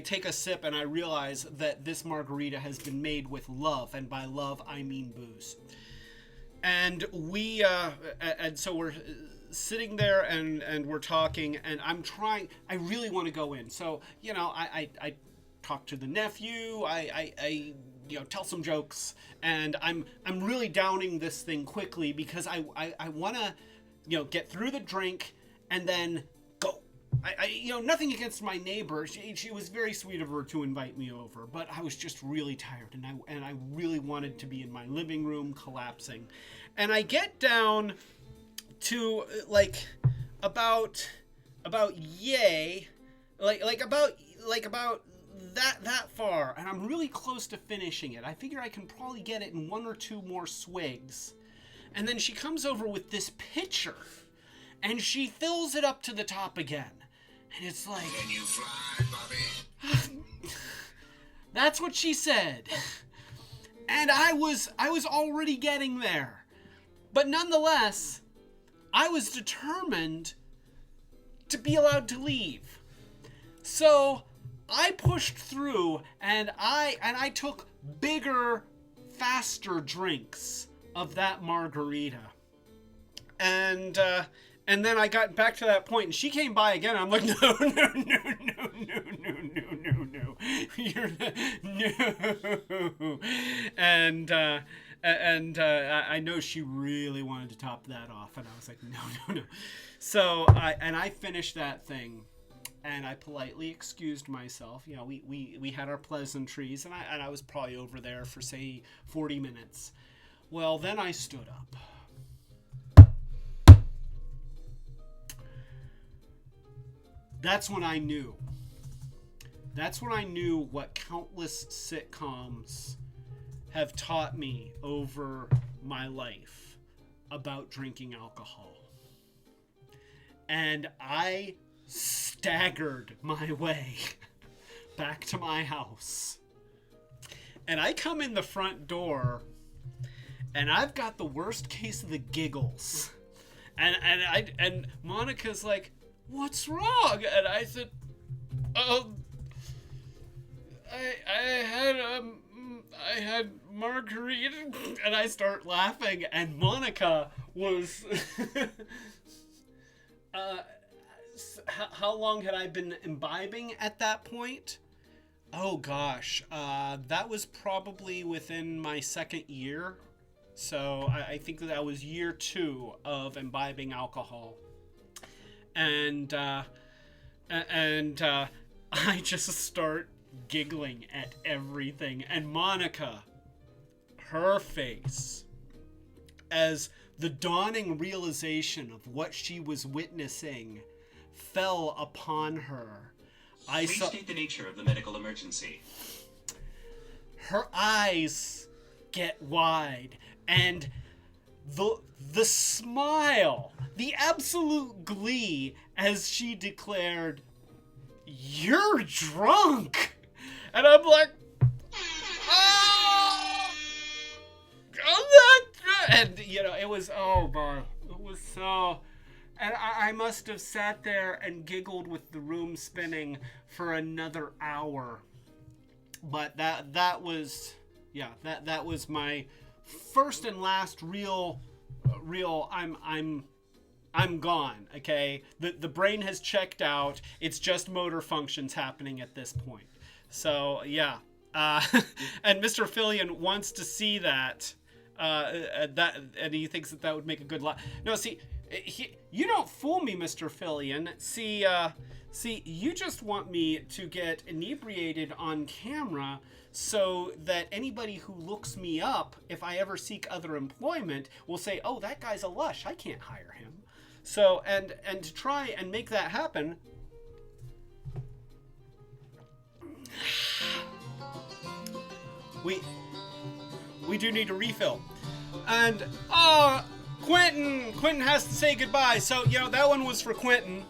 take a sip, and I realize that this margarita has been made with love, and by love I mean booze. And so we're sitting there, and we're talking, and I really want to go in. So I talk to the nephew, I tell some jokes, and I'm really downing this thing quickly because I want to get through the drink and then go. I nothing against my neighbor. She was very sweet of her to invite me over, but I was just really tired, and I really wanted to be in my living room collapsing. And I get down to about yay, about that far, and I'm really close to finishing it. I figure I can probably get it in 1 or 2 more swigs. And then she comes over with this pitcher, and she fills it up to the top again. And it's like, Can you fly, Bobby? that's what she said. And I was already getting there. But nonetheless, I was determined to be allowed to leave. So I pushed through, and I took bigger, faster drinks of that margarita. And then I got back to that point, and she came by again, and I'm like, no. You're no. And I know she really wanted to top that off, and I was like, no. So I finished that thing. And I politely excused myself. We had our pleasantries, and I was probably over there for, say, 40 minutes. Well, then I stood up. That's when I knew. That's when I knew what countless sitcoms have taught me over my life about drinking alcohol. And I staggered my way back to my house. And I come in the front door, and I've got the worst case of the giggles. And Monica's like, "What's wrong?" And I said, I had margarita, and I start laughing, and Monica was how long had I been imbibing at that point? Oh gosh, that was probably within my second year So I think that was year 2 of imbibing alcohol. And I just start giggling at everything. And Monica, her face, as the dawning realization of what she was witnessing fell upon her. Please state the nature of the medical emergency. Her eyes get wide, and the smile, the absolute glee as she declared, "You're drunk!" And I'm like, "Oh! I'm not drunk!" And, you know, it was, oh, boy. It was so... And I must have sat there and giggled with the room spinning for another hour. But that was, yeah, that was my first and last real I'm gone, okay? The brain has checked out. It's just motor functions happening at this point. So, yeah. And Mr. Fillion wants to see that. And he thinks that would make a good live. No, see, you don't fool me, Mr. Fillion. See, you just want me to get inebriated on camera so that anybody who looks me up, if I ever seek other employment, will say, "Oh, that guy's a lush. I can't hire him." So, and to try and make that happen, we do need a refill. And, Quentin has to say goodbye. So, you know, that one was for Quentin.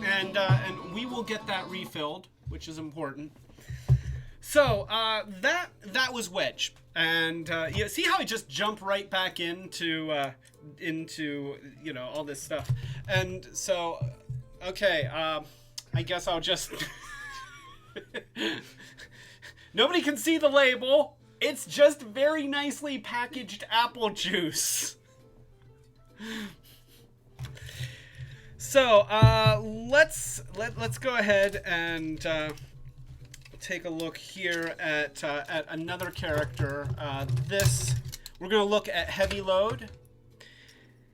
And we will get that refilled, which is important. So, that was Wedge. And, you see how I just jump right back into, you know, all this stuff. And so, okay, I guess I'll just... Nobody can see the label. It's just very nicely packaged apple juice. So, let's go ahead and take a look here at another character. We're gonna look at Heavy Load.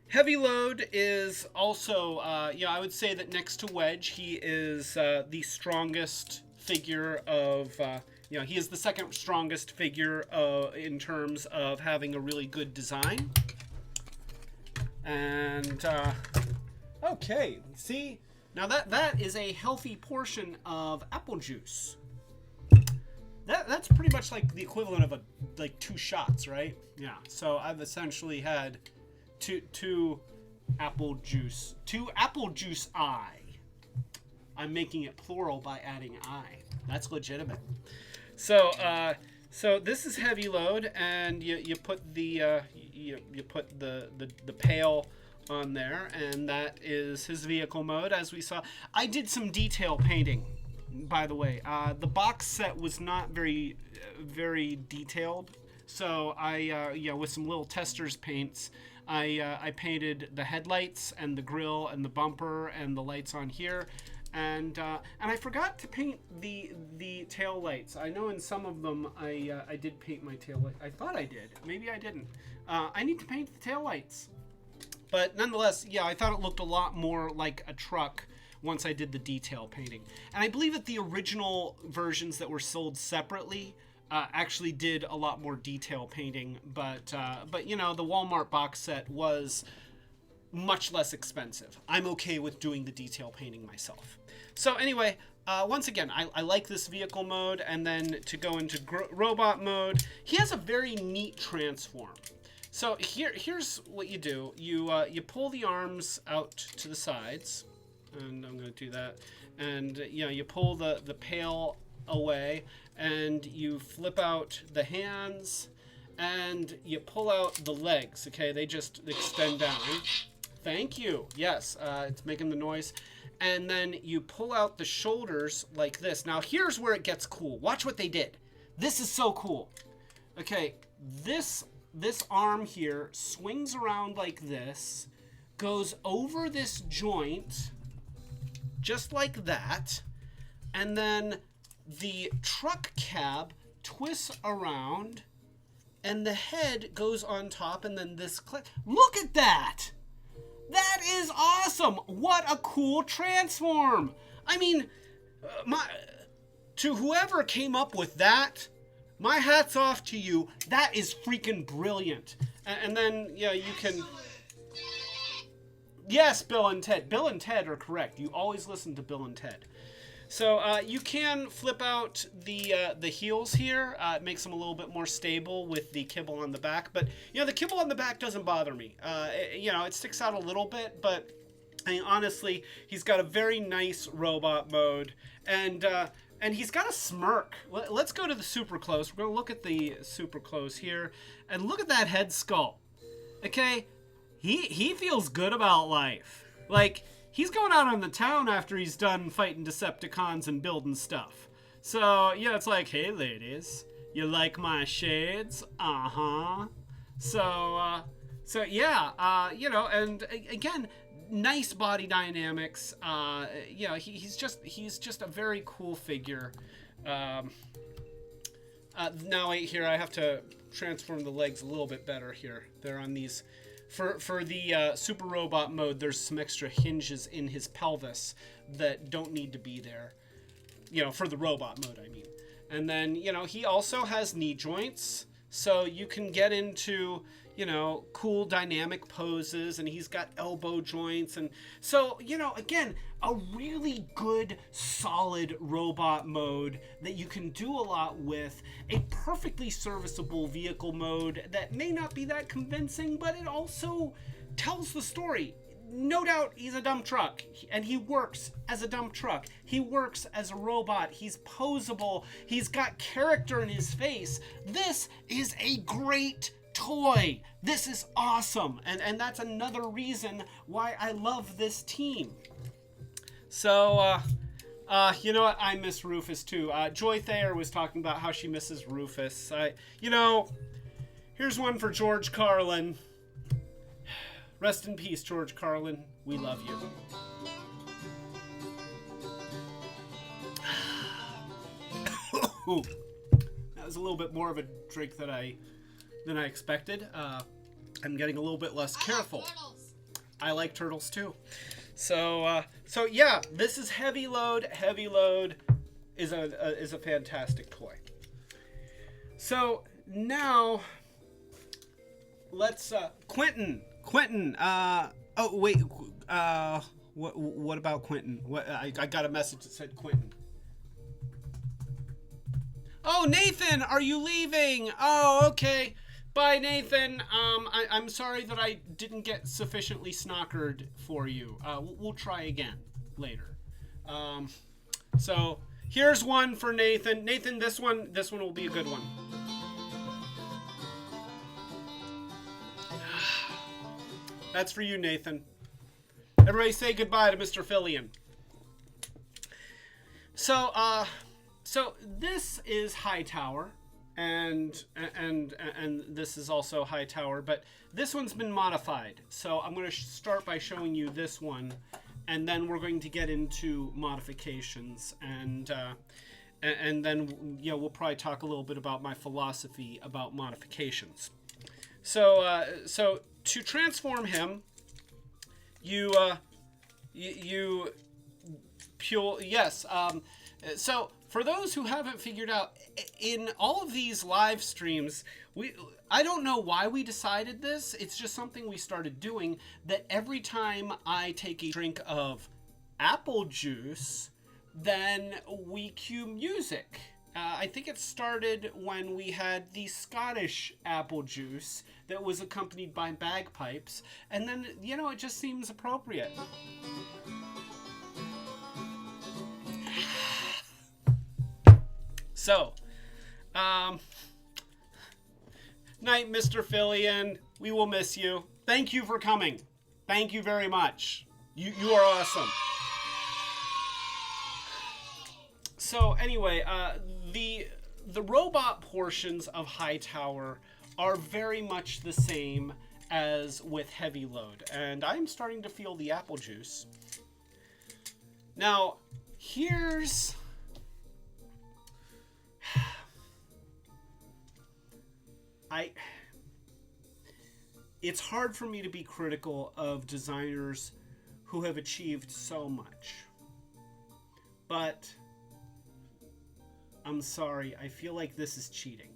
Heavy Load is also, I would say that next to Wedge, he is the strongest figure of, he is the second strongest figure in terms of having a really good design. And, okay, see? Now that is a healthy portion of apple juice. That's pretty much like the equivalent of 2 shots, right? Yeah, so I've essentially had two apple juice eye. I'm making it plural by adding I. That's legitimate. So this is Heavy Load, and you put the you put the pail on there, and that is his vehicle mode, as we saw. I did some detail painting, by the way. The box set was not very detailed, so I with some little tester's paints, I painted the headlights and the grille and the bumper and the lights on here. And I forgot to paint the tail lights. I know in some of them I did paint my tail light. I thought I did. Maybe I didn't. I need to paint the tail lights. But nonetheless, yeah, I thought it looked a lot more like a truck once I did the detail painting. And I believe that the original versions that were sold separately actually did a lot more detail painting. But the Walmart box set was much less expensive. I'm okay with doing the detail painting myself. So anyway, once again, I like this vehicle mode. And then to go into robot mode, he has a very neat transform. So here's what you do. You pull the arms out to the sides, and I'm going to do that. And you pull the pail away, and you flip out the hands, and you pull out the legs. Okay, they just extend down. Thank you. Yes, it's making the noise. And then you pull out the shoulders like this. Now here's where it gets cool. Watch what they did. This is so cool. Okay, this arm here swings around like this, goes over this joint, just like that, and then the truck cab twists around and the head goes on top, and then this click. Look at that! That is awesome! What a cool transform! I mean, to whoever came up with that, my hat's off to you. That is freaking brilliant. And then, yeah, you can... Yes, Bill and Ted. Bill and Ted are correct. You always listen to Bill and Ted. So you can flip out the heels here. It makes them a little bit more stable with the kibble on the back. But, you know, the kibble on the back doesn't bother me. You know, it sticks out a little bit, but I mean, honestly, he's got a very nice robot mode. And he's got a smirk. Let's go to the super close. We're going to look at the super close here. And look at that head sculpt. Okay? He feels good about life. Like, he's going out on the town after he's done fighting Decepticons and building stuff. So, yeah, it's like, hey, ladies, you like my shades? Uh-huh. So yeah, you know, and again, nice body dynamics. You know, he's just a very cool figure. Now, wait here, I have to transform the legs a little bit better here. They're on these... For the super robot mode, there's some extra hinges in his pelvis that don't need to be there. You know, for the robot mode, I mean. And then, you know, he also has knee joints, so you can get into, you know, cool dynamic poses, and he's got elbow joints. And so, you know, again, a really good, solid robot mode that you can do a lot with. A perfectly serviceable vehicle mode that may not be that convincing, but it also tells the story. No doubt he's a dump truck, and he works as a dump truck. He works as a robot. He's posable. He's got character in his face. This is a great toy. This is awesome. And that's another reason why I love this team. So, you know what? I miss Rufus too. Joy Thayer was talking about how she misses Rufus. You know, here's one for George Carlin. Rest in peace, George Carlin. We love you. That was a little bit more of a drink than I expected. I'm getting a little bit less careful. I like turtles too. So yeah, this is Heavy Load. Heavy Load is a fantastic toy. So now let's Quentin. Oh wait. What about Quentin? I got a message that said Quentin. Oh, Nathan, are you leaving? Oh, okay. Bye, Nathan. I'm sorry that I didn't get sufficiently snockered for you. We'll try again later. So here's one for Nathan. Nathan, this one will be a good one. That's for you, Nathan. Everybody say goodbye to Mr. Fillion. So this is Hightower, and this is also Hightower, but this one's been modified. So I'm going to start by showing you this one, and then we're going to get into modifications, and then, you know, we'll probably talk a little bit about my philosophy about modifications. So to transform him, so for those who haven't figured out, in all of these live streams, I don't know why we decided this. It's just something we started doing, that every time I take a drink of apple juice, then we cue music. I think it started when we had the Scottish apple juice that was accompanied by bagpipes, and then, you know, it just seems appropriate. So, night, Mr. Fillion. We will miss you. Thank you for coming. Thank you very much. You are awesome. So anyway, the robot portions of Hightower are very much the same as with Heavy Load, and I'm starting to feel the apple juice. Now, here's... it's hard for me to be critical of designers who have achieved so much. But I'm sorry, I feel like this is cheating.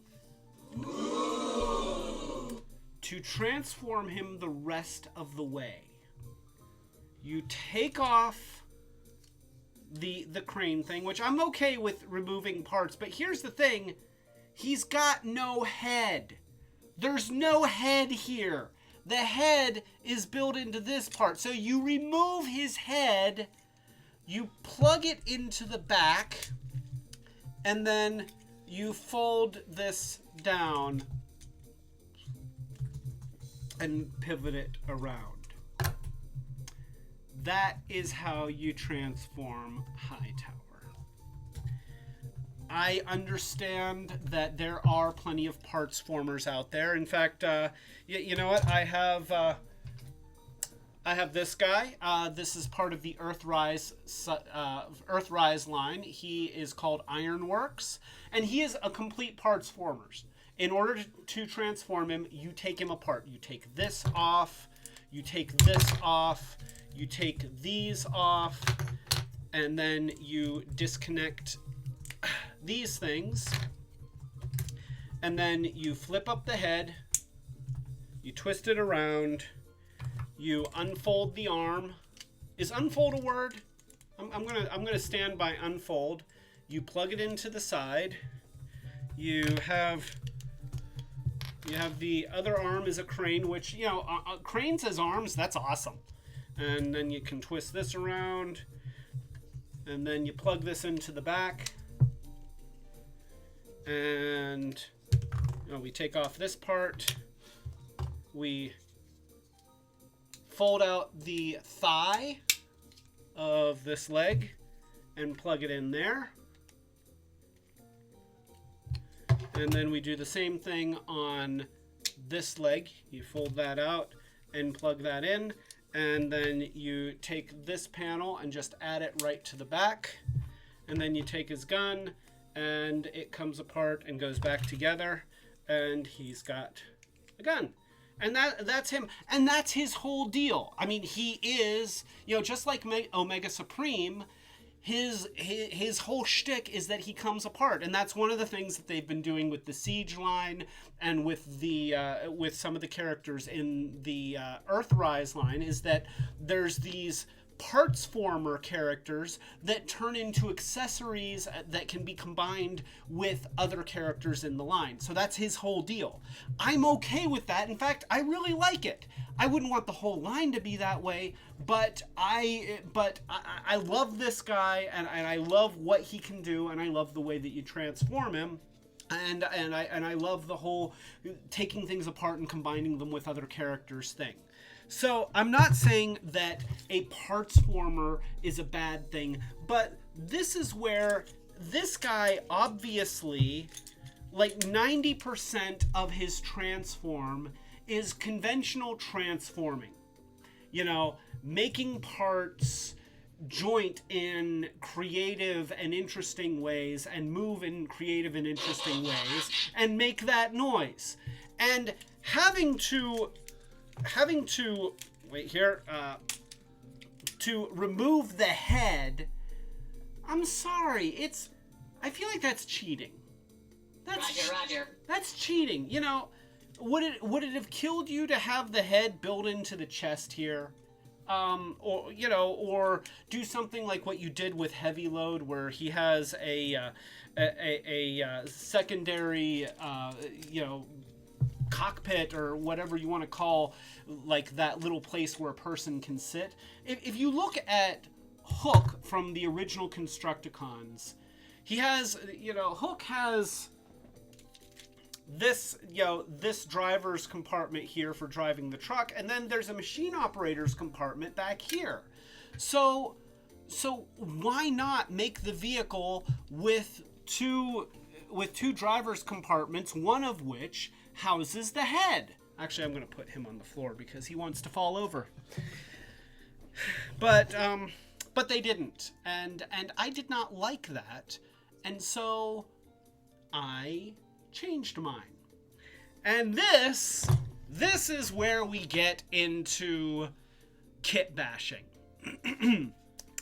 To transform him the rest of the way, you take off the crane thing, which I'm okay with removing parts, but here's the thing, he's got no head. There's no head here. The head is built into this part. So you remove his head, you plug it into the back, and then you fold this down and pivot it around. That is how you transform Hightower. I understand that there are plenty of parts formers out there. In fact, you know what? I have this guy. This is part of the Earthrise line. He is called Ironworks, and he is a complete parts formers. In order to transform him, you take him apart. You take this off, you take this off, you take these off, and then you disconnect these things, and then you flip up the head, you twist it around, you unfold the arm. Is unfold a word? I'm gonna stand by unfold. You plug it into the side. You have the other arm is a crane, which, you know, cranes as arms, that's awesome. And then you can twist this around, and then you plug this into the back, and we take off this part, we fold out the thigh of this leg and plug it in there, and then we do the same thing on this leg. You fold that out and plug that in, and then you take this panel and just add it right to the back, and then you take his gun and it comes apart and goes back together, and he's got a gun. And that's him, and that's his whole deal. I mean, he is, just like Omega Supreme, his whole shtick is that he comes apart, and that's one of the things that they've been doing with the Siege line and with the with some of the characters in the Earthrise line, is that there's these parts former characters that turn into accessories that can be combined with other characters in the line. So that's his whole deal. I'm okay with that. In fact, I really like it. I wouldn't want the whole line to be that way, but I love this guy, and I love what he can do, and I love the way that you transform him. And I love the whole taking things apart and combining them with other characters thing. So I'm not saying that a parts former is a bad thing, but this is where this guy obviously, like 90% of his transform is conventional transforming. Making parts joint in creative and interesting ways and move in creative and interesting ways and make that noise. And having to wait here, to remove the head, I'm sorry, I feel like that's cheating. Roger. That's cheating. Would it have killed you to have the head built into the chest here? Or do something like what you did with Heavy Load, where he has a secondary, cockpit, or whatever you want to call, like that little place where a person can sit. If you look at Hook from the original Constructicons, he has, Hook has this driver's compartment here for driving the truck, and then there's a machine operator's compartment back here. So why not make the vehicle with two driver's compartments, one of which houses the head? Actually, I'm going to put him on the floor because he wants to fall over. But they didn't, and I did not like that, and so I changed mine. And this is where we get into kit bashing.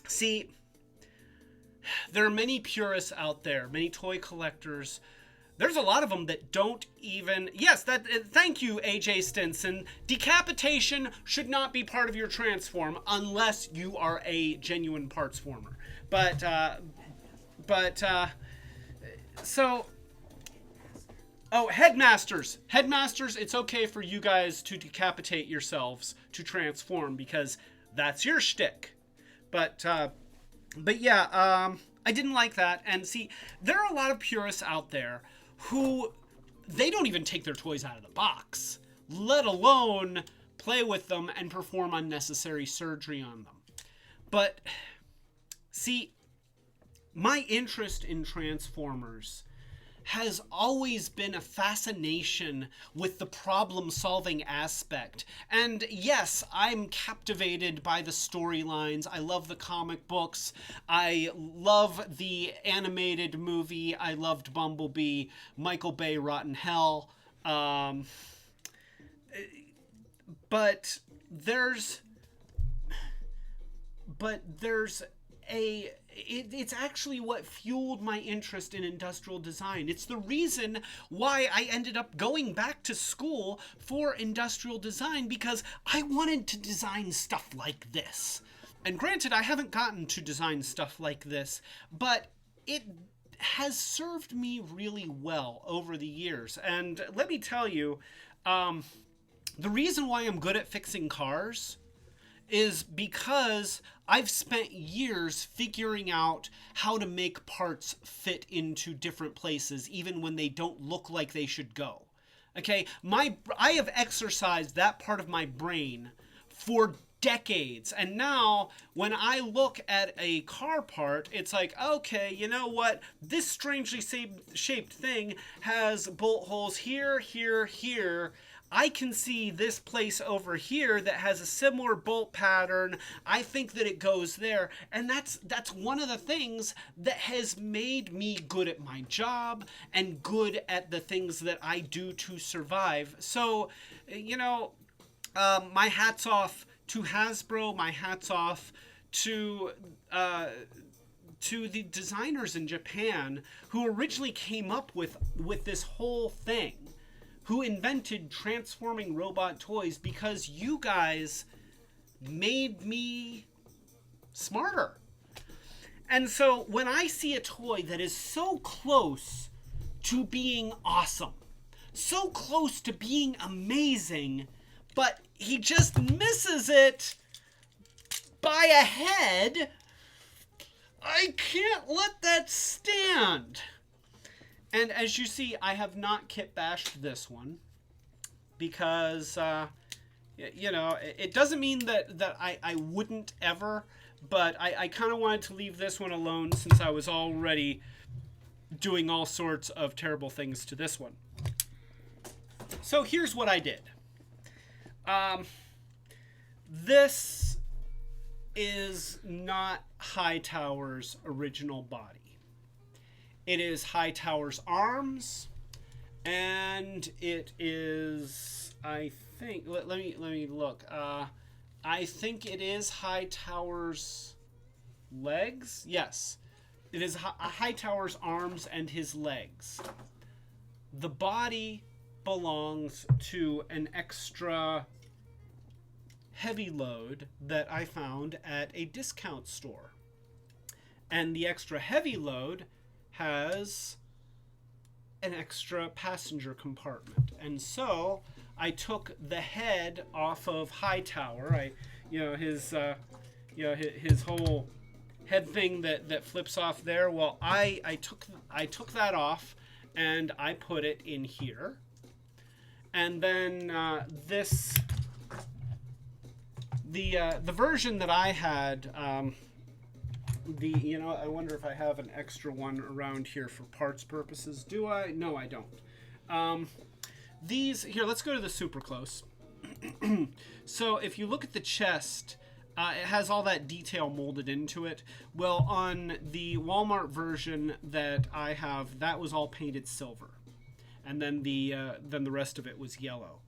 See, there are many purists out there, many toy collectors. There's a lot of them that don't even... Yes, thank you, AJ Stinson. Decapitation should not be part of your transform unless you are a genuine parts former. So... Oh, headmasters. Headmasters, it's okay for you guys to decapitate yourselves to transform because that's your shtick. But yeah, I didn't like that. And see, there are a lot of purists out there who, they don't even take their toys out of the box, let alone play with them and perform unnecessary surgery on them. But, see, my interest in Transformers has always been a fascination with the problem-solving aspect. And yes, I'm captivated by the storylines. I love the comic books. I love the animated movie. I loved Bumblebee, Michael Bay, Rotten Hell. But there's it's actually what fueled my interest in industrial design. It's the reason why I ended up going back to school for industrial design, because I wanted to design stuff like this. And granted, I haven't gotten to design stuff like this, but it has served me really well over the years. And let me tell you, the reason why I'm good at fixing cars is because I've spent years figuring out how to make parts fit into different places, even when they don't look like they should go. Okay, I have exercised that part of my brain for decades, and now when I look at a car part, it's like, okay, you know what? This strangely shaped thing has bolt holes here, here, here. I can see this place over here that has a similar bolt pattern. I think that it goes there. And that's one of the things that has made me good at my job and good at the things that I do to survive. So, you know, my hat's off to Hasbro. My hat's off to the designers in Japan who originally came up with this whole thing, who invented transforming robot toys, because you guys made me smarter. And so when I see a toy that is so close to being awesome, so close to being amazing, but he just misses it by a head, I can't let that stand. And as you see, I have not kit bashed this one because, you know, it doesn't mean that I wouldn't ever, but I kind of wanted to leave this one alone since I was already doing all sorts of terrible things to this one. So here's what I did. This is not Hightower's original body. It is Hightower's arms, and it is, I think, let me look. I think it is Hightower's legs. Yes, it is Hightower's arms and his legs. The body belongs to an extra heavy load that I found at a discount store. And the extra heavy load has an extra passenger compartment. And so I took the head off of Hightower. His whole head thing that flips off there. Well, I took that off and I put it in here. And then the version that I had, I wonder if I have an extra one around here for parts purposes. Do I? No, I don't. Here, let's go to the super close. So if you look at the chest, it has all that detail molded into it. Well, on the Walmart version that I have, that was all painted silver. and then the rest of it was yellow.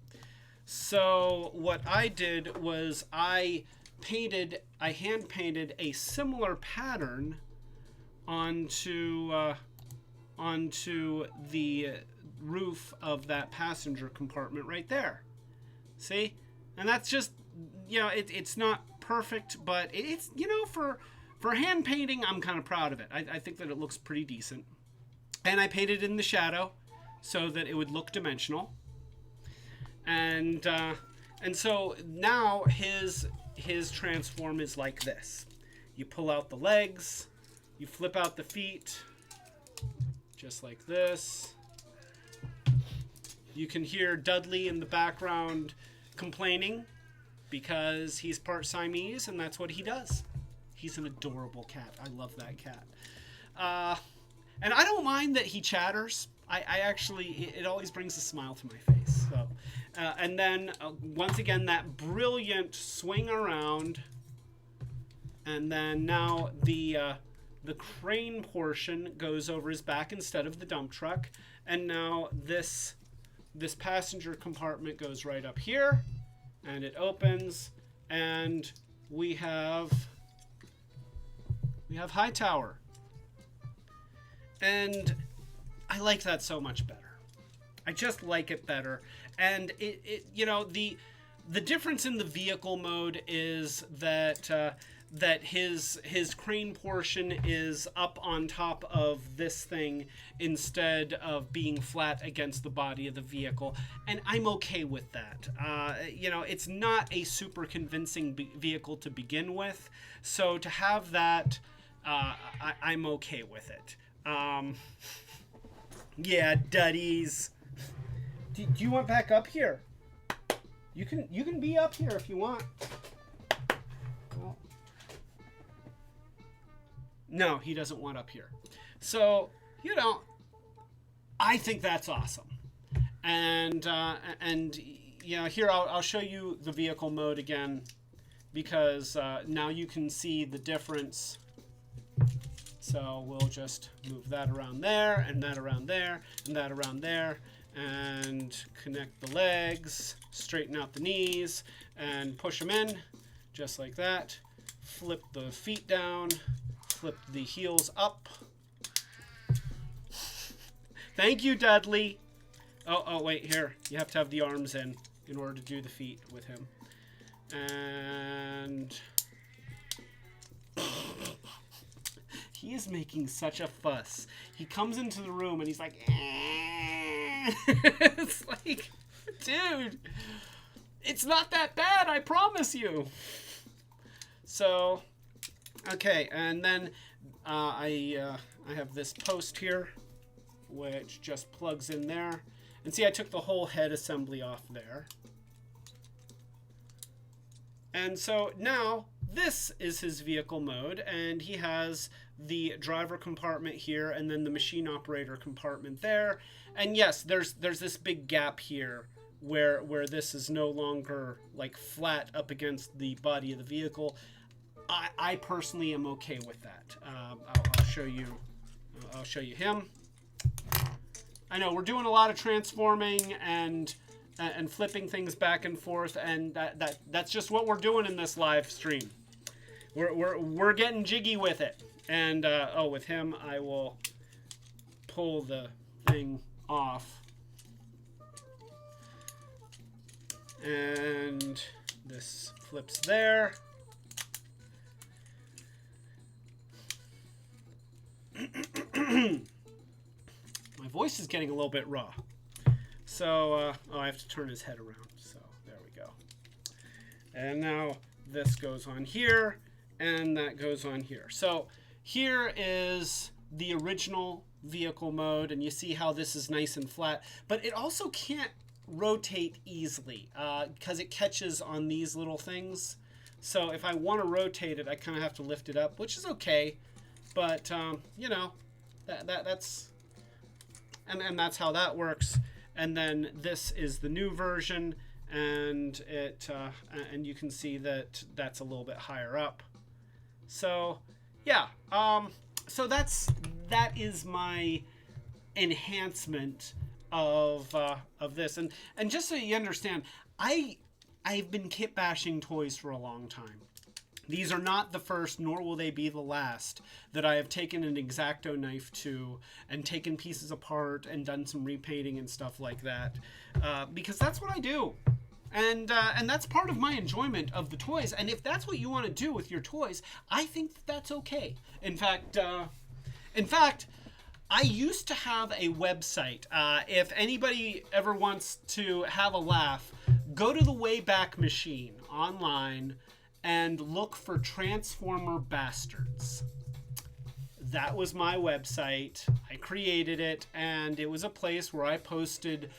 So what I did was I hand painted a similar pattern onto the roof of that passenger compartment right there. See? And that's just, you know, it's not perfect, but it's, you know, for hand painting, I'm kind of proud of it. I think that it looks pretty decent. And I painted in the shadow so that it would look dimensional. And so now his transform is like this. You pull out the legs, you flip out the feet, just like this. You can hear Dudley in the background complaining because he's part Siamese, and that's what he does. He's an adorable cat. I love that cat. And I don't mind that he chatters. I actually, it always brings a smile to my face. So, and then once again, that brilliant swing around. And then now the crane portion goes over his back instead of the dump truck. And now this passenger compartment goes right up here, and it opens, and we have Hightower. And I like that so much better. I just like it better. And it you know, the difference in the vehicle mode is that that his crane portion is up on top of this thing instead of being flat against the body of the vehicle, and I'm okay with that. You know, it's not a super convincing vehicle to begin with, so to have that, I'm okay with it. Yeah, Duddies. Do you want back up here? You can be up here if you want. Well, no, he doesn't want up here. So, you know, I think that's awesome. And you know, here I'll show you the vehicle mode again, because now you can see the difference. So we'll just move that around there, and that around there, and that around there, and connect the legs, straighten out the knees, and push them in, just like that. Flip the feet down, flip the heels up. Thank you, Dudley. Oh, wait, here. You have to have the arms in order to do the feet with him. And he is making such a fuss. He comes into the room and he's like, eh. It's like, dude, it's not that bad, I promise you. So, okay, and then I have this post here, which just plugs in there. And see, I took the whole head assembly off there. And so now this is his vehicle mode, and he has the driver compartment here and then the machine operator compartment there. And yes, there's this big gap here where this is no longer like flat up against the body of the vehicle. I personally am okay with that. I'll show you him. I know we're doing a lot of transforming and flipping things back and forth, and that's just what we're doing in this live stream. We're getting jiggy with it. And with him, I will pull the thing off, and this flips there. My voice is getting a little bit raw. So, I have to turn his head around. So, there we go. And now this goes on here, and that goes on here. So, here is the original vehicle mode, and you see how this is nice and flat. But it also can't rotate easily because it catches on these little things. So, if I want to rotate it, I kind of have to lift it up, which is okay. But, you know, that's... And that's how that works. And then this is the new version, and and you can see that that's a little bit higher up. So yeah, so that is my enhancement of this. And just so you understand, I've been kit bashing toys for a long time. These are not the first, nor will they be the last, that I have taken an X-Acto knife to and taken pieces apart and done some repainting and stuff like that, because that's what I do. And that's part of my enjoyment of the toys. And if that's what you want to do with your toys, I think that's okay. In fact, I used to have a website. If anybody ever wants to have a laugh, go to the Wayback Machine online and look for Transformer Bastards. That was my website. I created it, and it was a place where I posted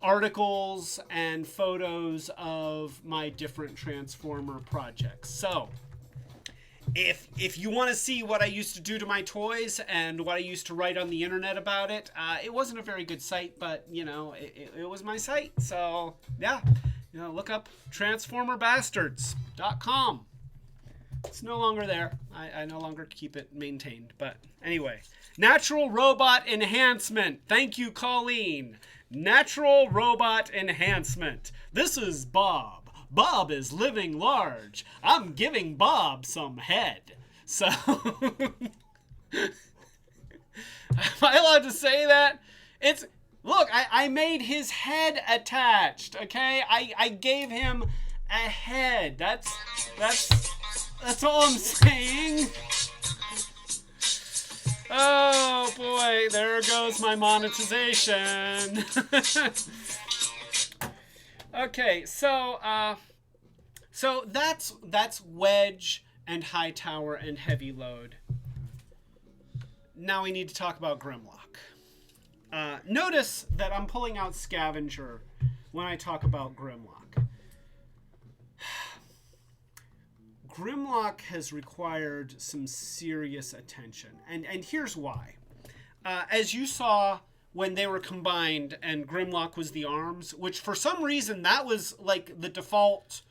articles and photos of my different Transformer projects. So, if you want to see what I used to do to my toys and what I used to write on the internet about it, it wasn't a very good site, but, you know, it was my site. So, yeah. You know, look up transformerbastards.com. It's no longer there. I no longer keep it maintained. But anyway, natural robot enhancement. Thank you, Colleen. Natural robot enhancement. This is Bob. Bob is living large. I'm giving Bob some head. So, am I allowed to say that? Look, I made his head attached, okay? I gave him a head. That's all I'm saying. Oh boy, there goes my monetization. Okay, so that's Wedge and Hightower and Heavy Load. Now we need to talk about Grimlock. Notice that I'm pulling out Scavenger when I talk about Grimlock. Grimlock has required some serious attention, and here's why. As you saw when they were combined and Grimlock was the arms, which for some reason that was like the default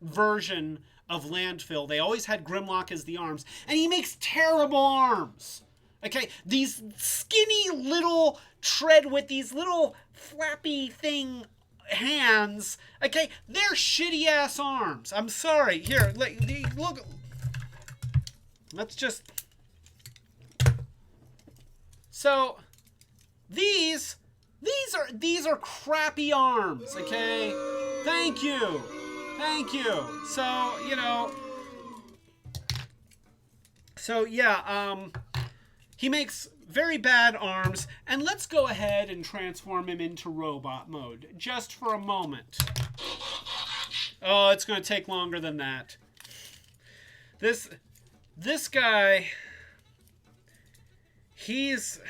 version of Landfill. They always had Grimlock as the arms, and he makes terrible arms. Okay, these skinny little tread with these little flappy thing hands. Okay, they're shitty ass arms. I'm sorry. Here, look. Let's just. So, these are crappy arms. Okay, thank you. So you know. So yeah, he makes very bad arms, and let's go ahead and transform him into robot mode, just for a moment. Oh, it's going to take longer than that. This guy, he's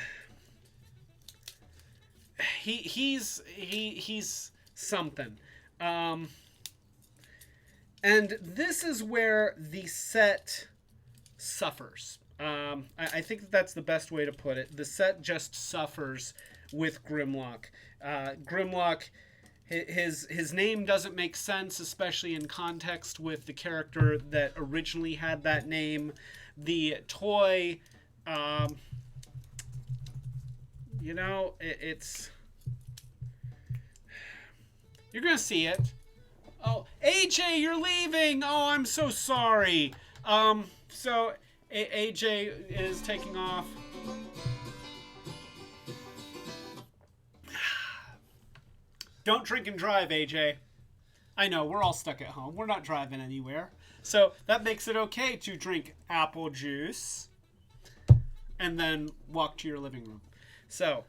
something. And this is where the set suffers. I think that's the best way to put it. The set just suffers with Grimlock. Grimlock, his name doesn't make sense, especially in context with the character that originally had that name. The toy, you know, it's... You're gonna see it. Oh, AJ, you're leaving! Oh, I'm so sorry. So... AJ is taking off. Don't drink and drive, AJ. I know, we're all stuck at home. We're not driving anywhere. So that makes it okay to drink apple juice and then walk to your living room. So,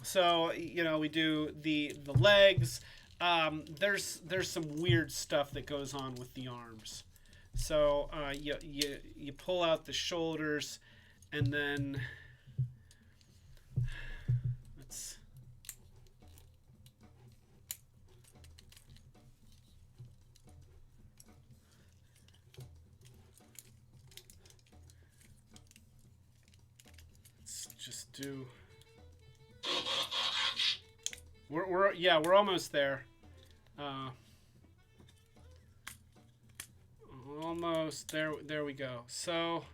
so you know, we do the legs. There's some weird stuff that goes on with the arms. So you pull out the shoulders, and then let's just do. We're almost there. Almost there we go. So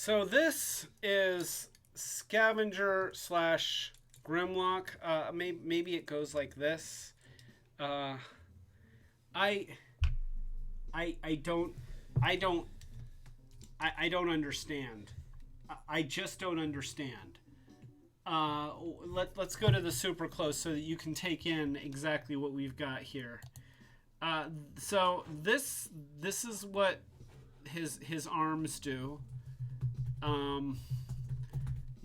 So this is Scavenger slash Grimlock. Maybe it goes like this. I don't understand. I just don't understand. Let's go to the super close so that you can take in exactly what we've got here. So this is what his arms do.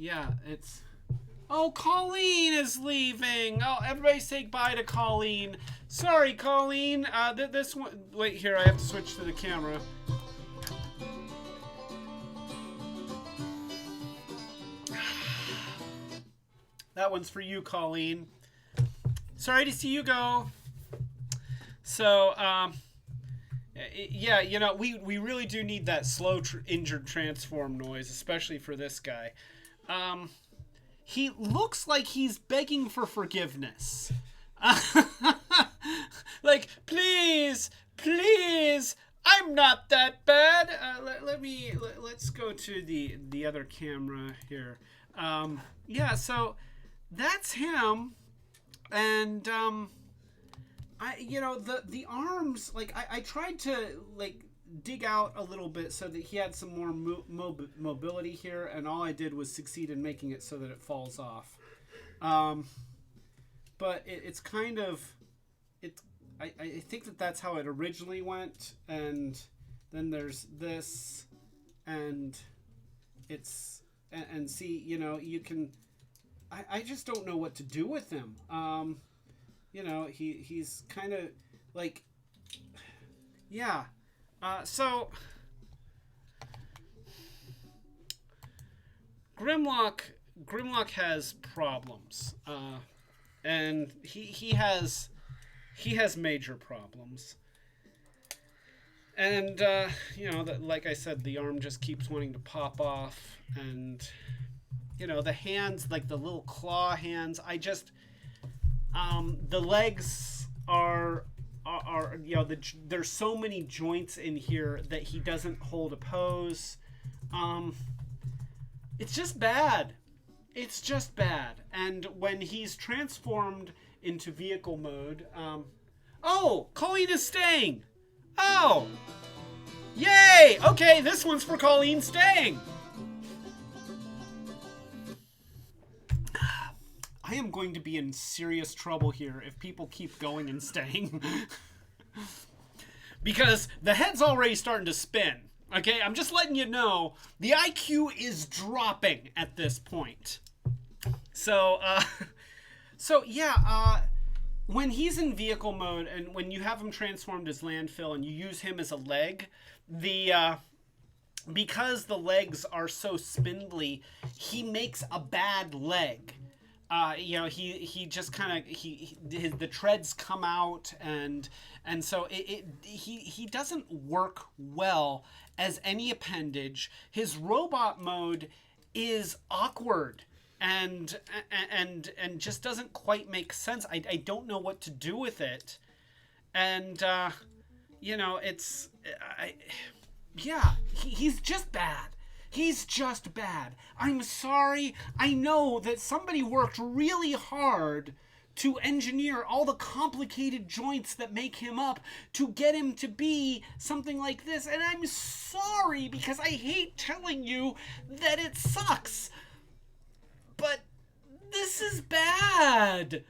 Yeah, it's... Oh, Colleen is leaving. Oh, everybody say bye to Colleen. Sorry, Colleen. This one... Wait, here, I have to switch to the camera. That one's for you, Colleen. Sorry to see you go. So, yeah, you know, we really do need that slow injured transform noise, especially for this guy. He looks like he's begging for forgiveness. Like, please, please, I'm not that bad. Let's go to the other camera here. Yeah, so that's him. And, you know, the arms, like, I tried to, like, dig out a little bit so that he had some more mobility here, and all I did was succeed in making it so that it falls off. But it's kind of, I think that's how it originally went, and then there's this, and it's, and see, you know, you can, I just don't know what to do with him. You know, he's kind of like, yeah. So Grimlock has problems, and he has major problems, and you know, that, like I said, the arm just keeps wanting to pop off, and you know, the hands, like the little claw hands, I just the legs are you know, there's so many joints in here that he doesn't hold a pose. It's just bad. It's just bad. And when he's transformed into vehicle mode, oh, Colleen is staying. Oh, yay. Okay, this one's for Colleen staying. I am going to be in serious trouble here if people keep going and staying. Because the head's already starting to spin. Okay, I'm just letting you know the IQ is dropping at this point. So, yeah, when he's in vehicle mode and when you have him transformed as Landfill and you use him as a leg, because the legs are so spindly, he makes a bad leg. You know, he just kind of, the treads come out, and so he doesn't work well as any appendage. His robot mode is awkward and just doesn't quite make sense. I don't know what to do with it, and you know, yeah, he's just bad. He's just bad. I'm sorry. I know that somebody worked really hard to engineer all the complicated joints that make him up to get him to be something like this. And I'm sorry because I hate telling you that it sucks. But this is bad.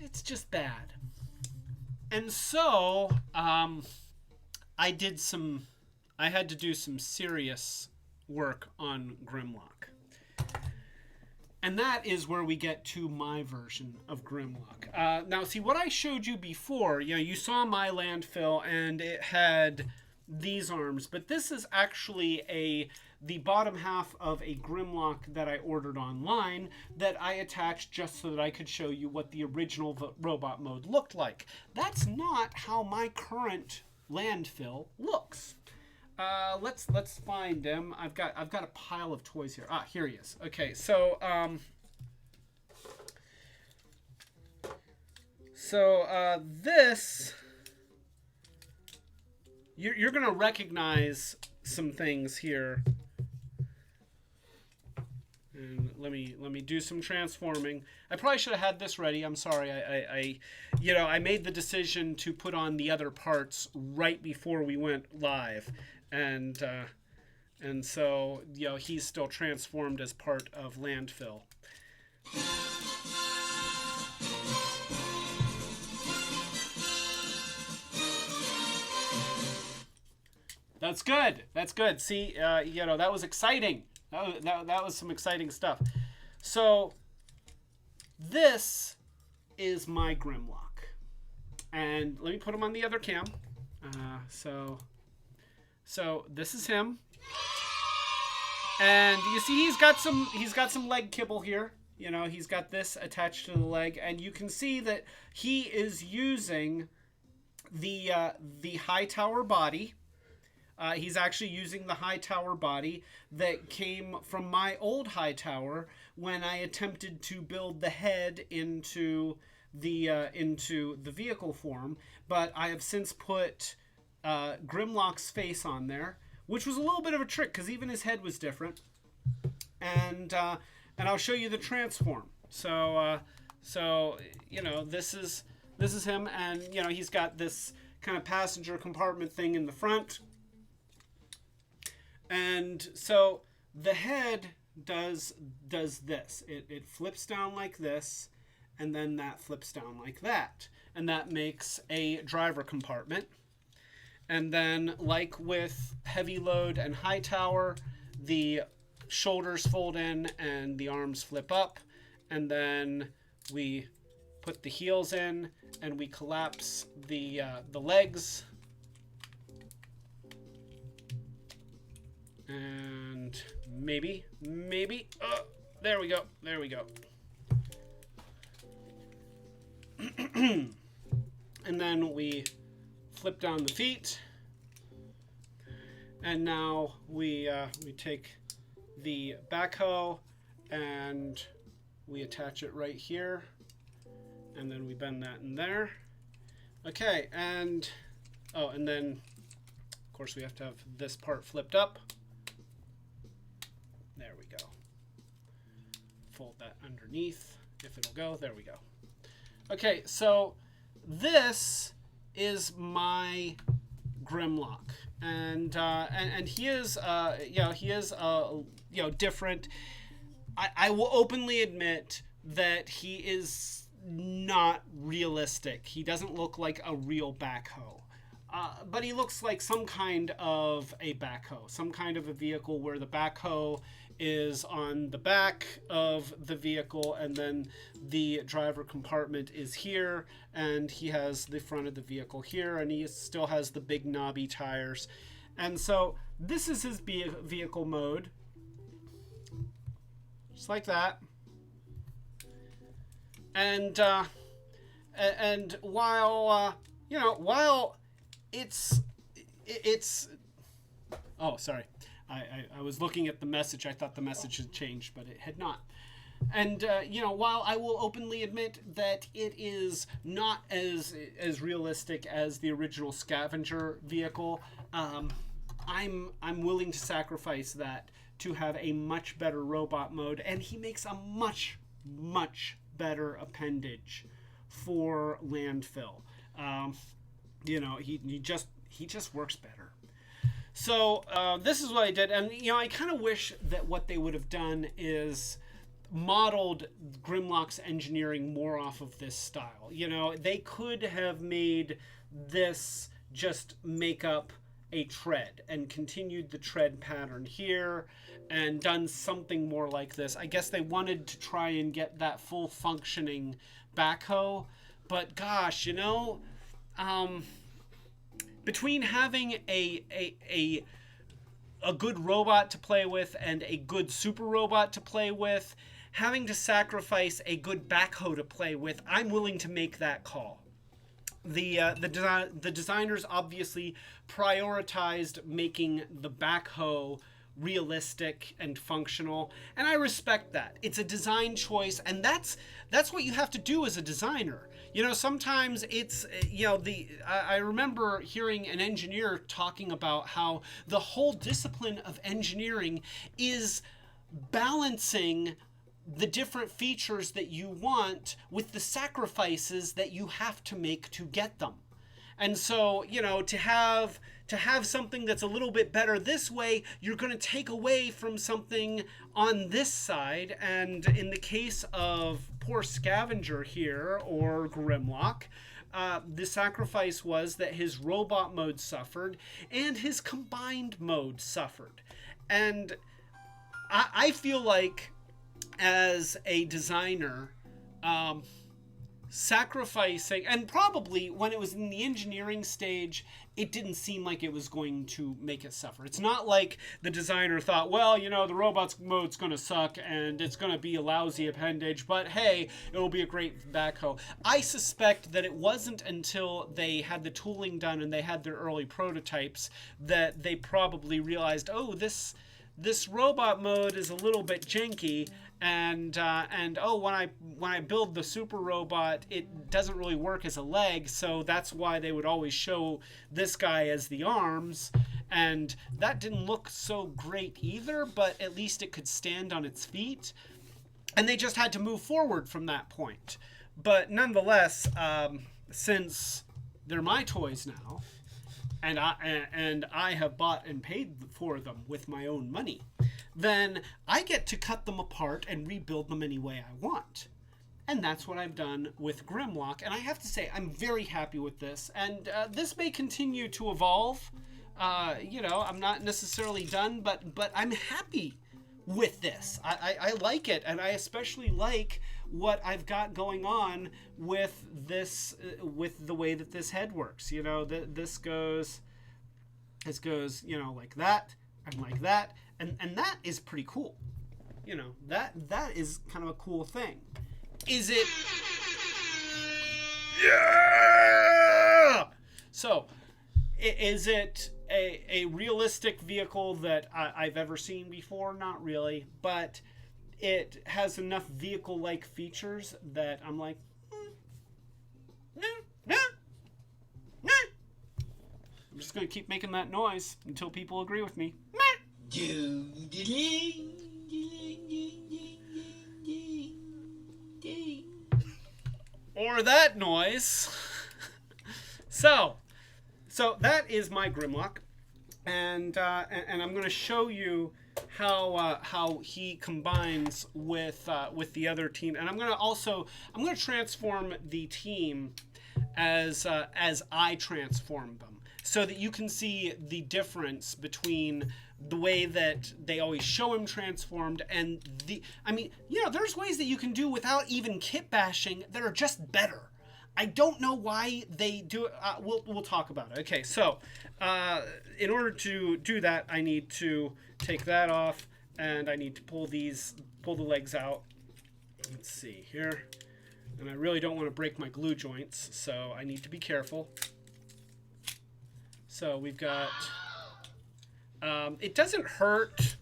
It's just bad. And so, I had to do some serious work on Grimlock. And that is where we get to my version of Grimlock. Now, see, what I showed you before, you know, you saw my Landfill, and it had these arms. But this is actually the bottom half of a Grimlock that I ordered online that I attached just so that I could show you what the original robot mode looked like. That's not how my current Landfill looks. Let's find him. I've got a pile of toys here. Ah, here he is. Okay, so this you're gonna recognize some things here. And let me do some transforming. I probably should have had this ready. I'm sorry. I made the decision to put on the other parts right before we went live, and so he's still transformed as part of Landfill. That's good. That's good. See, that was exciting. That was some exciting stuff. So this is my Grimlock, and let me put him on the other cam. So this is him, and you see he's got some leg kibble here. He's got this attached to the leg, and you can see that he is using the high tower body. He's actually using the high tower body that came from my old high tower when I attempted to build the head into the vehicle form. But I have since put Grimlock's face on there, which was a little bit of a trick because even his head was different. And I'll show you the transform. So this is him, and he's got this kind of passenger compartment thing in the front. And so the head does this. It flips down like this, and then that flips down like that. And that makes a driver compartment. And then, like with heavy load and high tower, the shoulders fold in and the arms flip up. And then we put the heels in and we collapse the legs. And maybe, there we go. And then we flip down the feet. And now we take the backhoe and we attach it right here. And then we bend that in there. Okay, and then of course we have to have this part flipped up. There we go. Fold that underneath, if it'll go. There we go. Okay, so this is my Grimlock, and he is different. I will openly admit that he is not realistic. He doesn't look like a real backhoe. But he looks like some kind of a backhoe, some kind of a vehicle where the backhoe is on the back of the vehicle and then the driver compartment is here, and he has the front of the vehicle here, and he still has the big knobby tires. And so this is his vehicle mode, just like that. And while it's oh, sorry. I was looking at the message. I thought the message had changed, but it had not. And, while I will openly admit that it is not as realistic as the original scavenger vehicle, I'm willing to sacrifice that to have a much better robot mode. And he makes a much, much better appendage for Landfill. He just works better. So this is what I did, and I kind of wish that what they would have done is modeled Grimlock's engineering more off of this style. They could have made this just make up a tread and continued the tread pattern here and done something more like this. I guess they wanted to try and get that full functioning backhoe, but gosh, between having a good robot to play with and a good super robot to play with, having to sacrifice a good backhoe to play with, I'm willing to make that call. The designers obviously prioritized making the backhoe realistic and functional, and I respect that. It's a design choice, and that's what you have to do as a designer. You know, sometimes it's, you know, I remember hearing an engineer talking about how the whole discipline of engineering is balancing the different features that you want with the sacrifices that you have to make to get them. And so, you know, to have something that's a little bit better this way, you're going to take away from something on this side. And in the case of poor Scavenger here, or Grimlock, the sacrifice was that his robot mode suffered and his combined mode suffered. And I feel like, as a designer, sacrificing, and probably when it was in the engineering stage, it didn't seem like it was going to make it suffer. It's not like the designer thought, well, you know, the robot's mode's going to suck and it's going to be a lousy appendage, but hey, it'll be a great backhoe. I suspect that it wasn't until they had the tooling done and they had their early prototypes that they probably realized, oh, this robot mode is a little bit janky, and oh, when I build the super robot, it doesn't really work as a leg, so that's why they would always show this guy as the arms, and that didn't look so great either, but at least it could stand on its feet, and they just had to move forward from that point. But nonetheless, since they're my toys now, and I have bought and paid for them with my own money, then I get to cut them apart and rebuild them any way I want. And that's what I've done with Grimlock. And I have to say, I'm very happy with this. And this may continue to evolve. You know, I'm not necessarily done, but I'm happy with this. I like it. And I especially like what I've got going on with this, with the way that this head works. You know, this goes, you know, like that and like that. And that is pretty cool. You know, that is kind of a cool thing. Is it? Yeah! So, is it a realistic vehicle that I've ever seen before? Not really. But it has enough vehicle-like features that I'm like, I'm just going to keep making that noise until people agree with me. Or that noise. So that is my Grimlock, and I'm going to show you how he combines with the other team, and I'm going to transform the team as I transform them, so that you can see the difference between the way that they always show him transformed and there's ways that you can do without even kit bashing that are just better. I don't know why they do it. We'll talk about it. Okay, so in order to do that, I need to take that off, and I need to pull the legs out. Let's see here. And I really don't want to break my glue joints, so I need to be careful. So we've got, it doesn't hurt,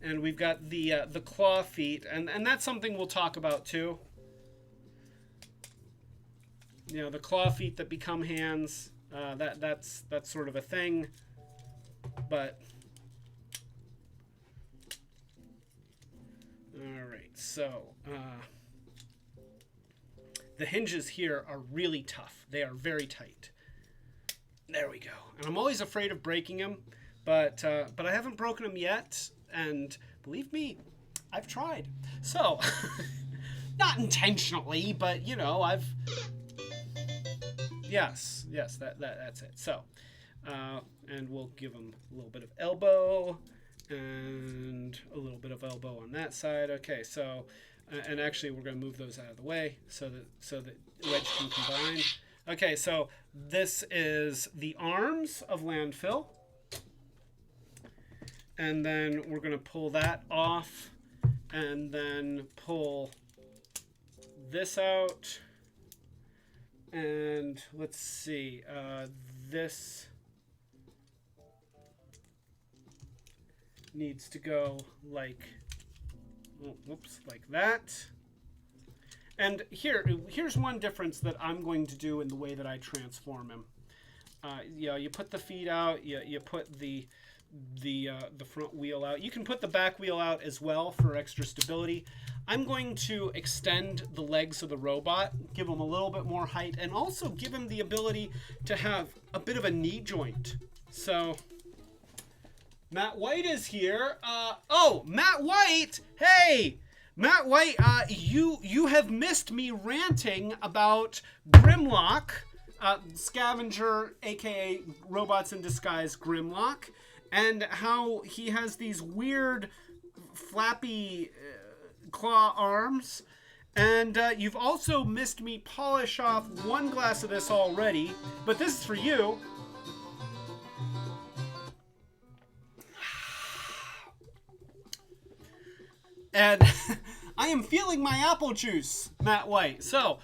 and we've got the claw feet, and that's something we'll talk about too. You know, the claw feet that become hands, that's sort of a thing, but all right. So the hinges here are really tough. They are very tight. There we go. And I'm always afraid of breaking them, but I haven't broken them yet. And believe me, I've tried. So, not intentionally, but you know, yes, that's it. So, and we'll give them a little bit of elbow and a little bit of elbow on that side. Okay, so, and actually we're going to move those out of the way so that wedge can combine. Okay, so this is the arms of Landfill. And then we're going to pull that off and then pull this out. And let's see, this needs to go like, oh, whoops, like that. And here's one difference that I'm going to do in the way that I transform him. You put the feet out, you put the front wheel out. You can put the back wheel out as well for extra stability. I'm going to extend the legs of the robot, give him a little bit more height, and also give him the ability to have a bit of a knee joint. So Matt White is here. Oh, Matt White! Hey! Matt White, you have missed me ranting about Grimlock, Scavenger, aka Robots in Disguise Grimlock, and how he has these weird flappy claw arms. And you've also missed me polish off one glass of this already, but this is for you. And I am feeling my apple juice, Matt White. So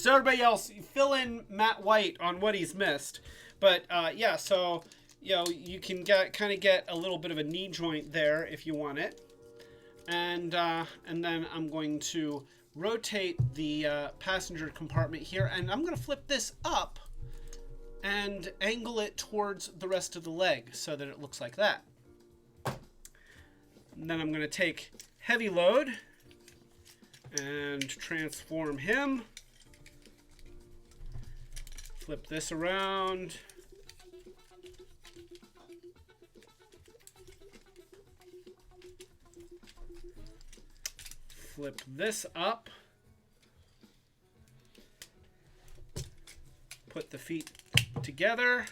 everybody else, fill in Matt White on what he's missed. But yeah, so you can kind of get a little bit of a knee joint there if you want it. And then I'm going to rotate the passenger compartment here, and I'm going to flip this up and angle it towards the rest of the leg so that it looks like that. And then I'm going to take heavy load and transform him. Flip this around. Flip this up. Put the feet together.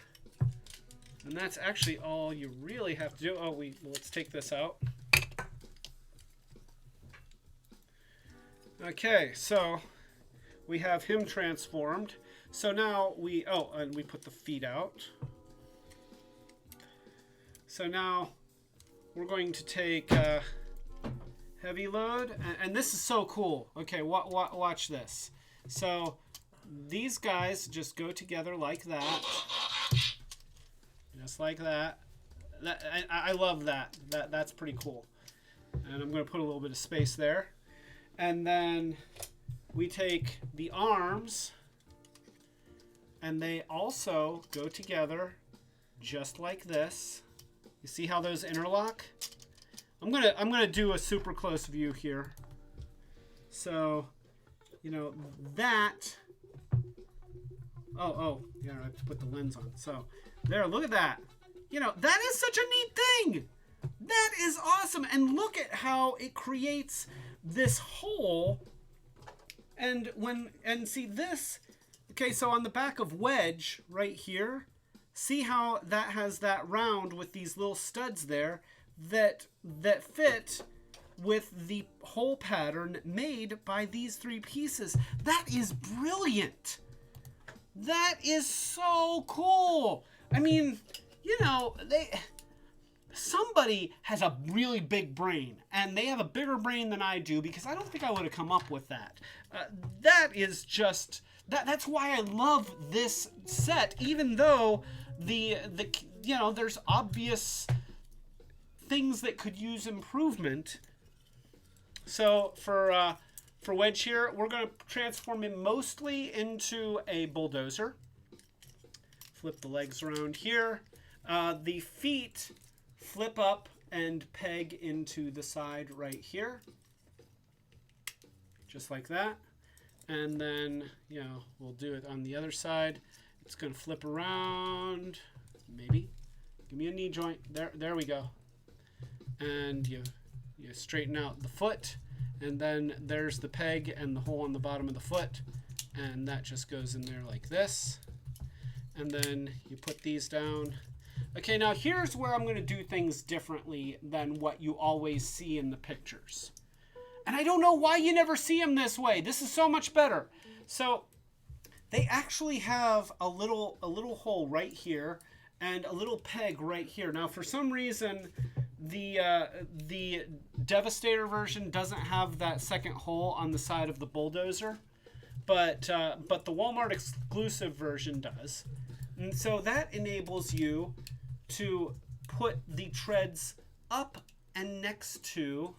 And that's actually all you really have to do. Oh, let's take this out. Okay, so we have him transformed. So now and we put the feet out. So now we're going to take heavy load, and this is so cool. Okay, watch this. So these guys just go together like that. Just like that. I love that. That's pretty cool. And I'm going to put a little bit of space there. And then we take the arms, and they also go together just like this. You see how those interlock? I'm gonna do a super close view here. So, that. Oh, yeah, I have to put the lens on. So, there, look at that. That is such a neat thing. That is awesome. And look at how it creates this hole. And see this. Okay, so on the back of Wedge right here, see how that has that round with these little studs there that fit with the hole pattern made by these three pieces. That is brilliant. That is so cool. I mean, somebody has a really big brain, and they have a bigger brain than I do, because I don't think I would have come up with that. That is just that's why I love this set, even though there's obvious things that could use improvement. So for Wedge here, we're going to transform him mostly into a bulldozer. Flip the legs around here. The feet flip up and peg into the side right here. Just like that. And then, we'll do it on the other side. It's going to flip around. Maybe. Give me a knee joint. There we go. And you straighten out the foot. And then there's the peg and the hole on the bottom of the foot. And that just goes in there like this. And then you put these down. Okay, now here's where I'm going to do things differently than what you always see in the pictures. And I don't know why you never see them this way. This is so much better. So they actually have a little hole right here and a little peg right here. Now, for some reason, the Devastator version doesn't have that second hole on the side of the bulldozer, but the Walmart exclusive version does. And so that enables you to put the treads up and next to...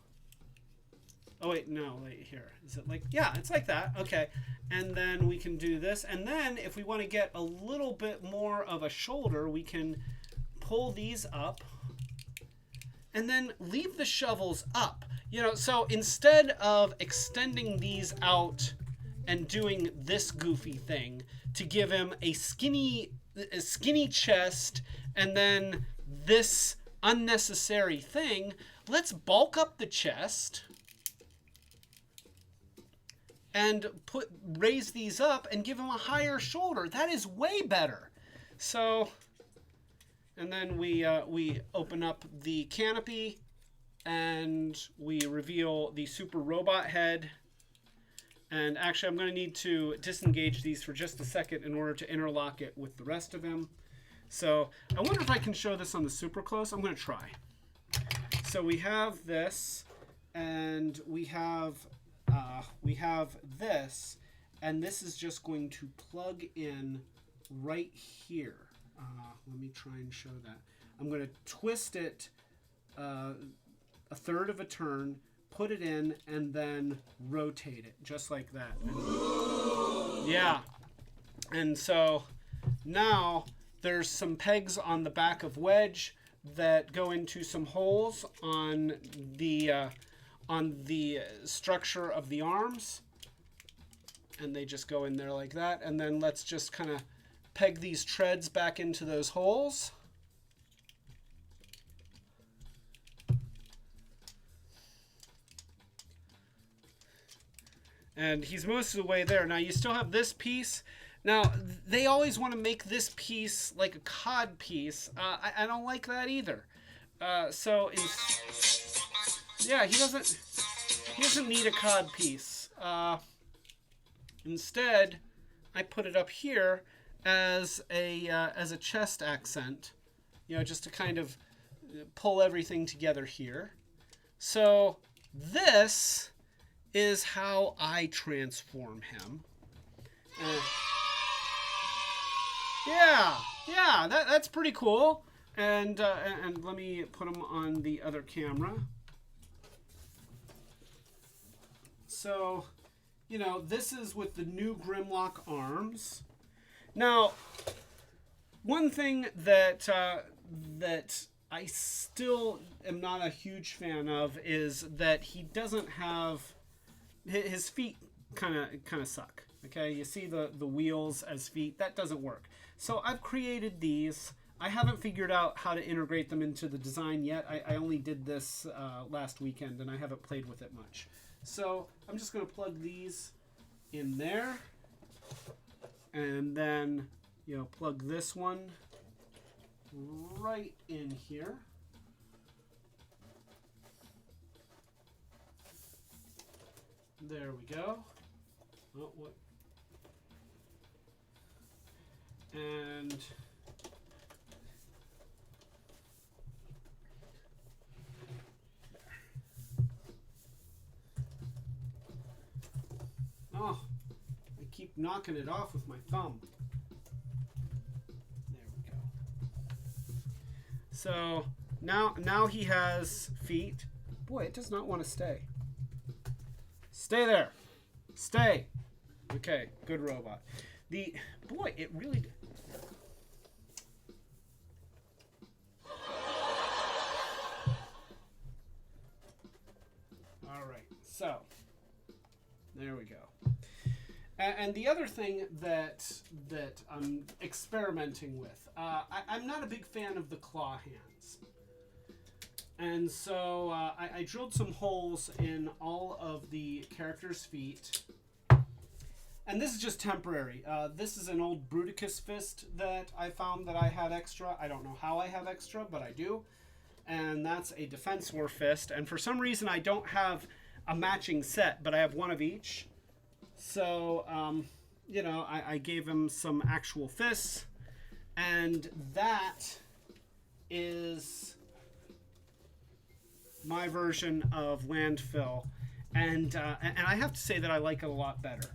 Oh, wait, no, wait, here. Is it like... Yeah, it's like that. Okay. And then we can do this. And then if we want to get a little bit more of a shoulder, we can pull these up and then leave the shovels up. You know, so instead of extending these out and doing this goofy thing to give him a skinny chest and then this unnecessary thing, let's bulk up the chest and raise these up and give him a higher shoulder. That is way better. So, and then we open up the canopy and we reveal the super robot head. And actually, I'm going to need to disengage these for just a second in order to interlock it with the rest of him. So I wonder if I can show this on the super close. I'm going to try. So we have this, and we have this, and this is just going to plug in right here. Let me try and show that. I'm going to twist it a third of a turn, put it in, and then rotate it just like that. And, yeah. And so now there's some pegs on the back of Wedge that go into some holes on the structure of the arms, and they just go in there like that. And then let's just kind of peg these treads back into those holes. And he's most of the way there. Now you still have this piece. Now they always want to make this piece like a cod piece. I don't like that either. Yeah, he doesn't need a cod piece. Instead, I put it up here as a chest accent, you know, just to kind of pull everything together here. So this is how I transform him. Yeah, that's pretty cool. And let me put him on the other camera. So, you know, this is with the new Grimlock arms. Now, one thing that I still am not a huge fan of is that he doesn't have... His feet kind of suck. Okay, you see the wheels as feet. That doesn't work. So I've created these. I haven't figured out how to integrate them into the design yet. I only did this last weekend, and I haven't played with it much. So I'm just going to plug these in there, and then, you know, plug this one right in here. There we go. Oh, what? And oh, I keep knocking it off with my thumb. There we go. So now he has feet. Boy, it does not want to stay. Stay there. Stay. Okay, good robot. Boy, it really... All right, so there we go. And the other thing that I'm experimenting with, I'm not a big fan of the claw hands. And so I drilled some holes in all of the characters' feet. And this is just temporary. This is an old Bruticus fist that I found that I had extra. I don't know how I have extra, but I do. And that's a Defense War fist. And for some reason, I don't have a matching set, but I have one of each. So, you know, I gave him some actual fists. And that is my version of Landfill, and I have to say that I like it a lot better.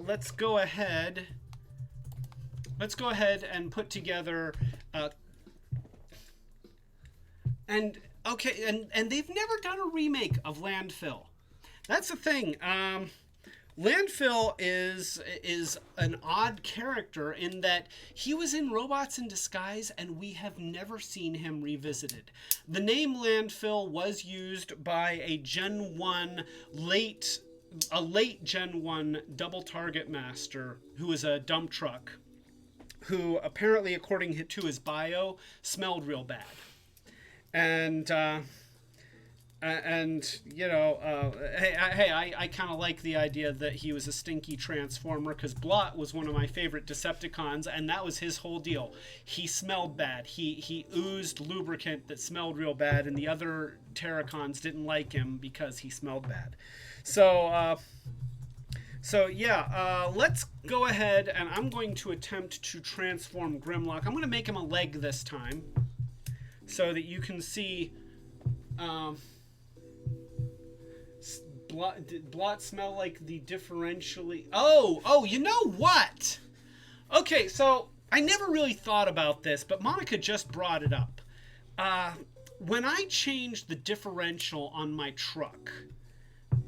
Let's go ahead and put together. And Okay, and they've never done a remake of Landfill. That's the thing. Landfill is an odd character in that he was in Robots in Disguise, and we have never seen him revisited. The name Landfill was used by a Gen 1 late Gen 1 double target master who was a dump truck, who apparently, according to his bio, smelled real bad. And you know, I kind of like the idea that he was a stinky transformer, because Blot was one of my favorite Decepticons, and that was his whole deal. He smelled bad. He oozed lubricant that smelled real bad, and the other Terracons didn't like him because he smelled bad. So yeah, let's go ahead, and I'm going to attempt to transform Grimlock. I'm going to make him a leg this time, so that you can see. Blot smell like the differentially... Oh, you know what? Okay, so I never really thought about this, but Monica just brought it up. When I changed the differential on my truck,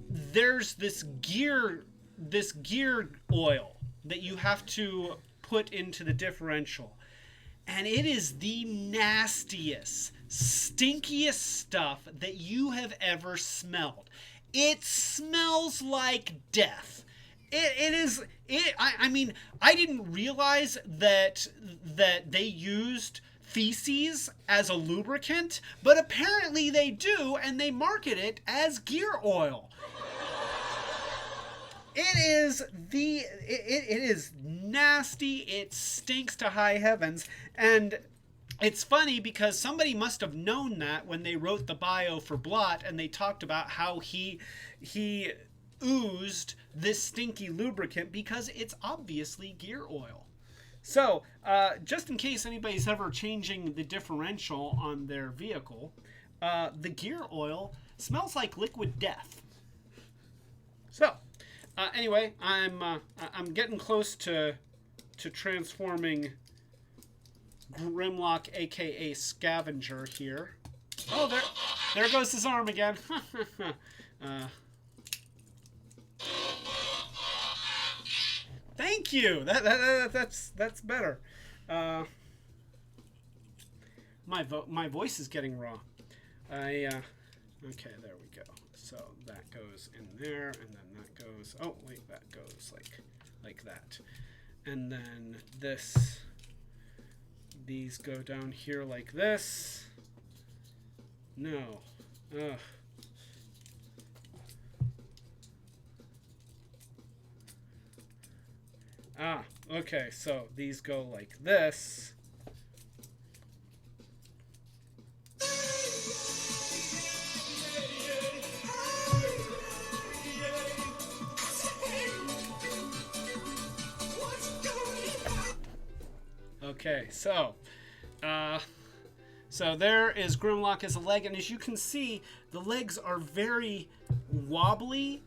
there's this gear oil that you have to put into the differential. And it is the nastiest, stinkiest stuff that you have ever smelled. It smells like death. I mean, I didn't realize that they used feces as a lubricant, but apparently they do, and they market it as gear oil. It is nasty. It stinks to high heavens, and it's funny because somebody must have known that when they wrote the bio for Blot, and they talked about how he oozed this stinky lubricant because it's obviously gear oil. So, just in case anybody's ever changing the differential on their vehicle, the gear oil smells like liquid death. So, anyway, I'm getting close to transforming Grimlock, aka Scavenger, here. Oh, there goes his arm again. Thank you. That's better. My voice is getting raw. Okay, there we go. So that goes in there, and then that goes. Oh wait, that goes like that, and then this. These go down here like this. No. Ugh. Ah, okay, so these go like this. Okay, so there is Grimlock as a leg, and as you can see, the legs are very wobbly.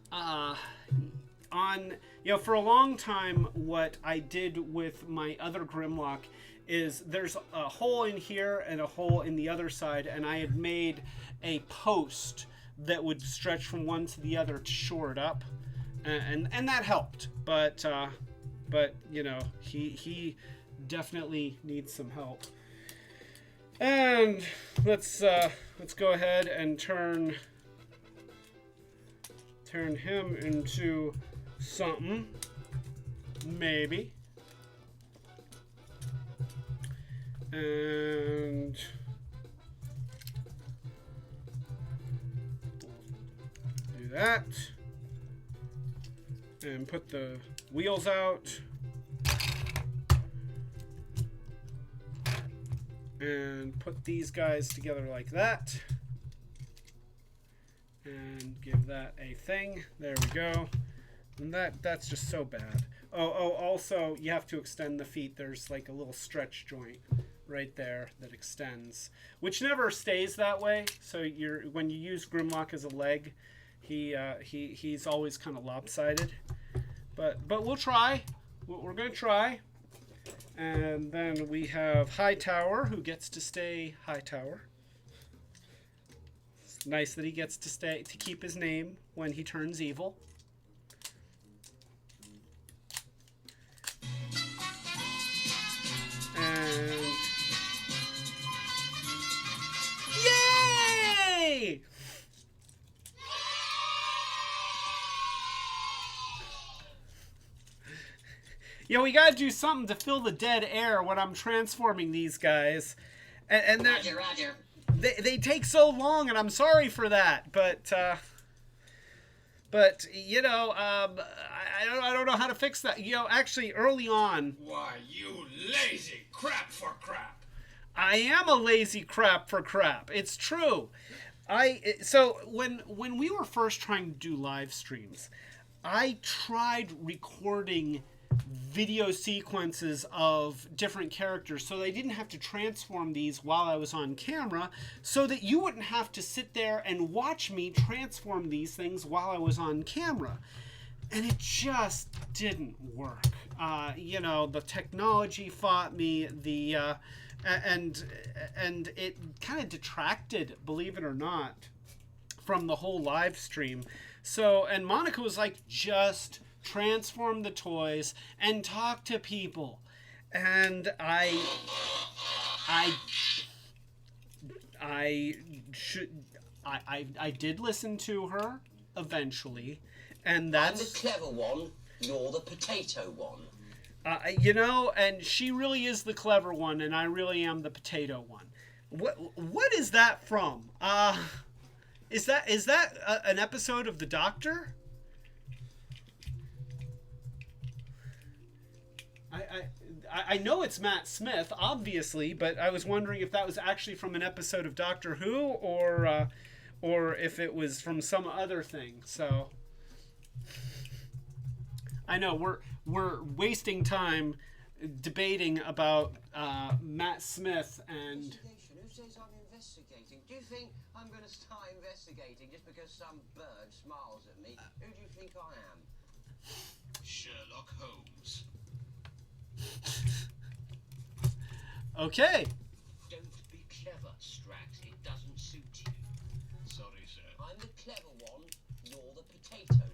For a long time, what I did with my other Grimlock is there's a hole in here and a hole in the other side, and I had made a post that would stretch from one to the other to shore it up, and that helped. But you know, he definitely needs some help. And let's go ahead and turn him into something, maybe. And do that. And put the wheels out. And put these guys together like that. And give that a thing. There we go. And that's just so bad. Oh, also, you have to extend the feet. There's like a little stretch joint right there that extends, which never stays that way. So when you use Grimlock as a leg, he's always kind of lopsided. But we'll try. We're gonna try. And then we have Hightower, who gets to stay Hightower. Nice that he gets to keep his name when he turns evil. And yay! You know, we gotta do something to fill the dead air when I'm transforming these guys. And Roger. they take so long, and I'm sorry for that. But you know, I don't know how to fix that. You know, actually, early on... Why, you lazy crap for crap. I am a lazy crap for crap. It's true. So when we were first trying to do live streams, I tried recording video sequences of different characters so they didn't have to transform these while I was on camera, so that you wouldn't have to sit there and watch me transform these things while I was on camera. And it just didn't work. You know, the technology fought me, and it kind of detracted, believe it or not, from the whole live stream. So, and Monica was like, just transform the toys and talk to people. And I did listen to her eventually, and that's... I'm the clever one, you're the potato one. You know, and she really is the clever one, and I really am the potato one. What is that from? Is that an episode of The Doctor? I know it's Matt Smith, obviously, but I was wondering if that was actually from an episode of Doctor Who, or if it was from some other thing. So I know we're wasting time debating about Matt Smith and... Who says I'm investigating? Do you think I'm going to start investigating just because some bird smiles at me? Who do you think I am? Sherlock Holmes. Okay. Don't be clever, Strax. It doesn't suit you. Sorry, sir. I'm the clever one, you're the potato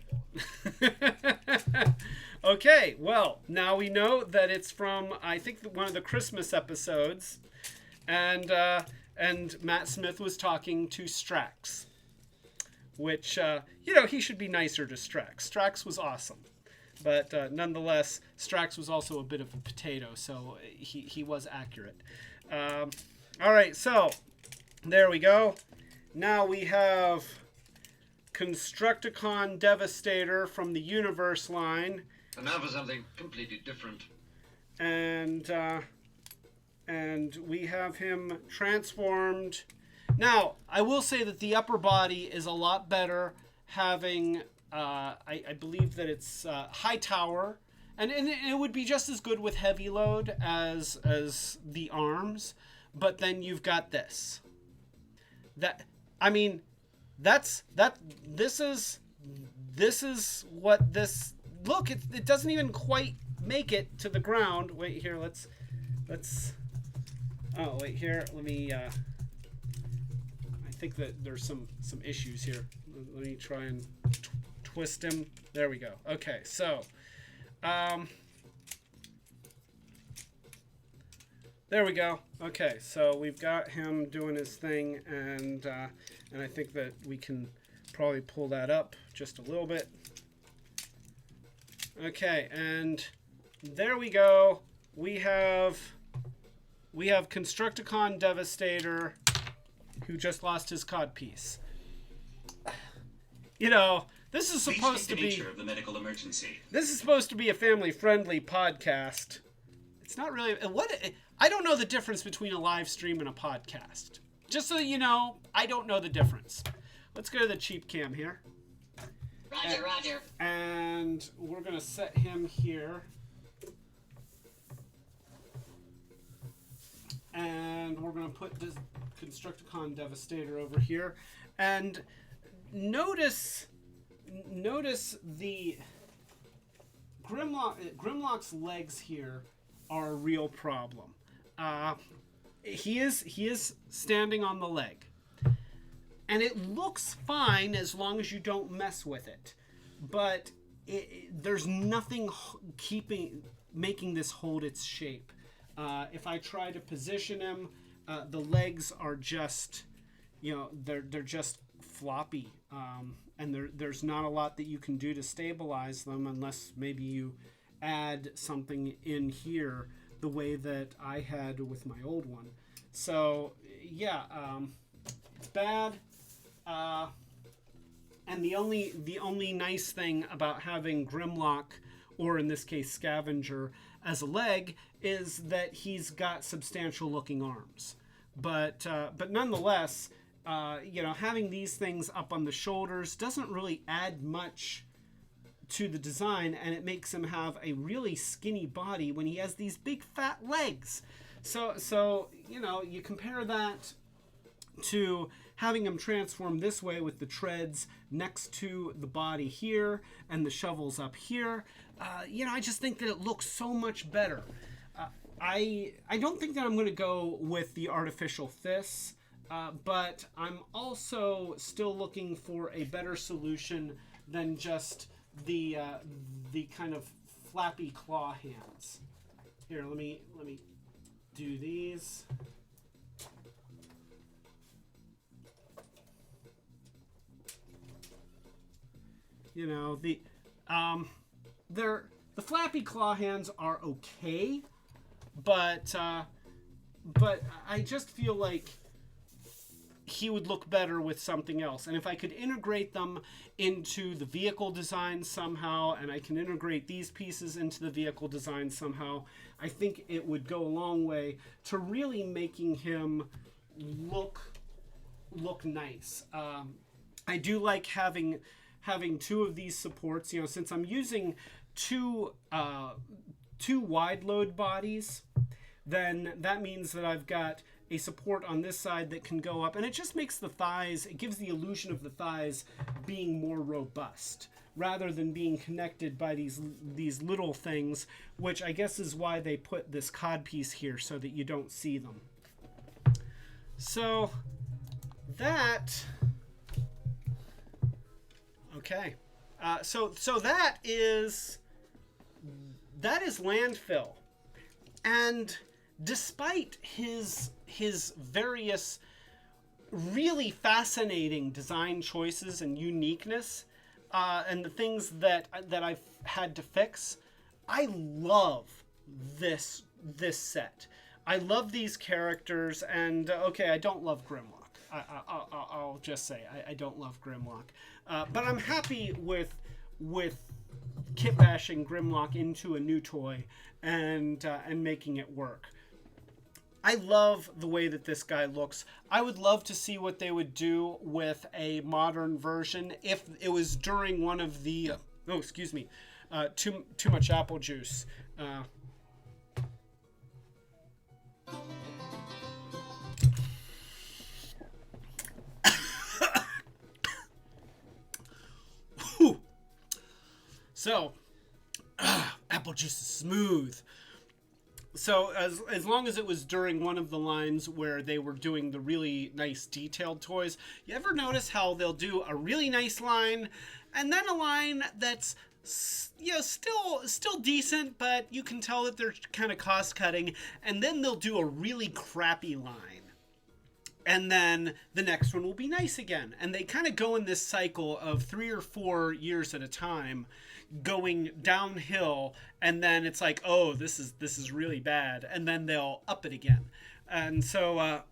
one. Okay, well, now we know that it's from, I think, one of the Christmas episodes, and Matt Smith was talking to Strax, which, you know, he should be nicer to Strax. Strax was awesome, but nonetheless, Strax was also a bit of a potato, so he was accurate. All right, so there we go. Now we have Constructicon Devastator from the Universe line. And now for something completely different. And we have him transformed. Now, I will say that the upper body is a lot better, having, I believe that it's high tower, and it would be just as good with heavy load as the arms, but then you've got this. This is what this... Look, it doesn't even quite make it to the ground. Wait here, let's. Oh, wait here. Let me. I think that there's some issues here. Let me try and twist him. There we go. Okay, so, there we go. Okay, so we've got him doing his thing, and I think that we can probably pull that up just a little bit. Okay, and there we go. We have Constructicon Devastator, who just lost his codpiece. You know, this is supposed to be... the nature of the medical emergency. This is supposed to be a family-friendly podcast. It's not really... I don't know the difference between a live stream and a podcast. Just so you know, I don't know the difference. Let's go to the cheap cam here. Roger. And we're going to set him here. And we're going to put this Constructicon Devastator over here. And notice the Grimlock's legs here are a real problem. He is standing on the leg. And it looks fine as long as you don't mess with it. But there's nothing making this hold its shape. If I try to position him, the legs are just, they're just floppy. And there's not a lot that you can do to stabilize them unless maybe you add something in here the way that I had with my old one. So, yeah, it's bad. And the only nice thing about having Grimlock, or in this case Scavenger, as a leg is that he's got substantial looking arms. But nonetheless, having these things up on the shoulders doesn't really add much to the design, and it makes him have a really skinny body when he has these big fat legs. So you compare that to having him transform this way with the treads next to the body here and the shovels up here. I just think that it looks so much better. I don't think that I'm going to go with the artificial fists, but I'm also still looking for a better solution than just the kind of flappy claw hands. Here, let me do these. The flappy claw hands are okay, but I just feel like he would look better with something else. And if I could integrate them into the vehicle design somehow, and I can integrate these pieces into the vehicle design somehow, I think it would go a long way to really making him look nice. I do like having two of these supports, since I'm using two wide load bodies, then that means that I've got a support on this side that can go up, and it just makes the thighs, it gives the illusion of the thighs being more robust rather than being connected by these little things, which I guess is why they put this codpiece here so that you don't see them. So that okay, so that is Landfill, and despite his various really fascinating design choices and uniqueness, and the things that I've had to fix, I love this set. I love these characters, and okay, I don't love Grimlock. I'll just say I don't love Grimlock, but I'm happy with kit bashing Grimlock into a new toy and making it work. I love the way that this guy looks. I would love to see what they would do with a modern version if it was during one of the too much apple juice. So, apple juice is smooth. So as long as it was during one of the lines where they were doing the really nice detailed toys, you ever notice how they'll do a really nice line and then a line that's still decent, but you can tell that they're kind of cost cutting, and then they'll do a really crappy line. And then the next one will be nice again. And they kind of go in this cycle of 3 or 4 years at a time, going downhill, and then it's like, oh, this is really bad, and then they'll up it again. And so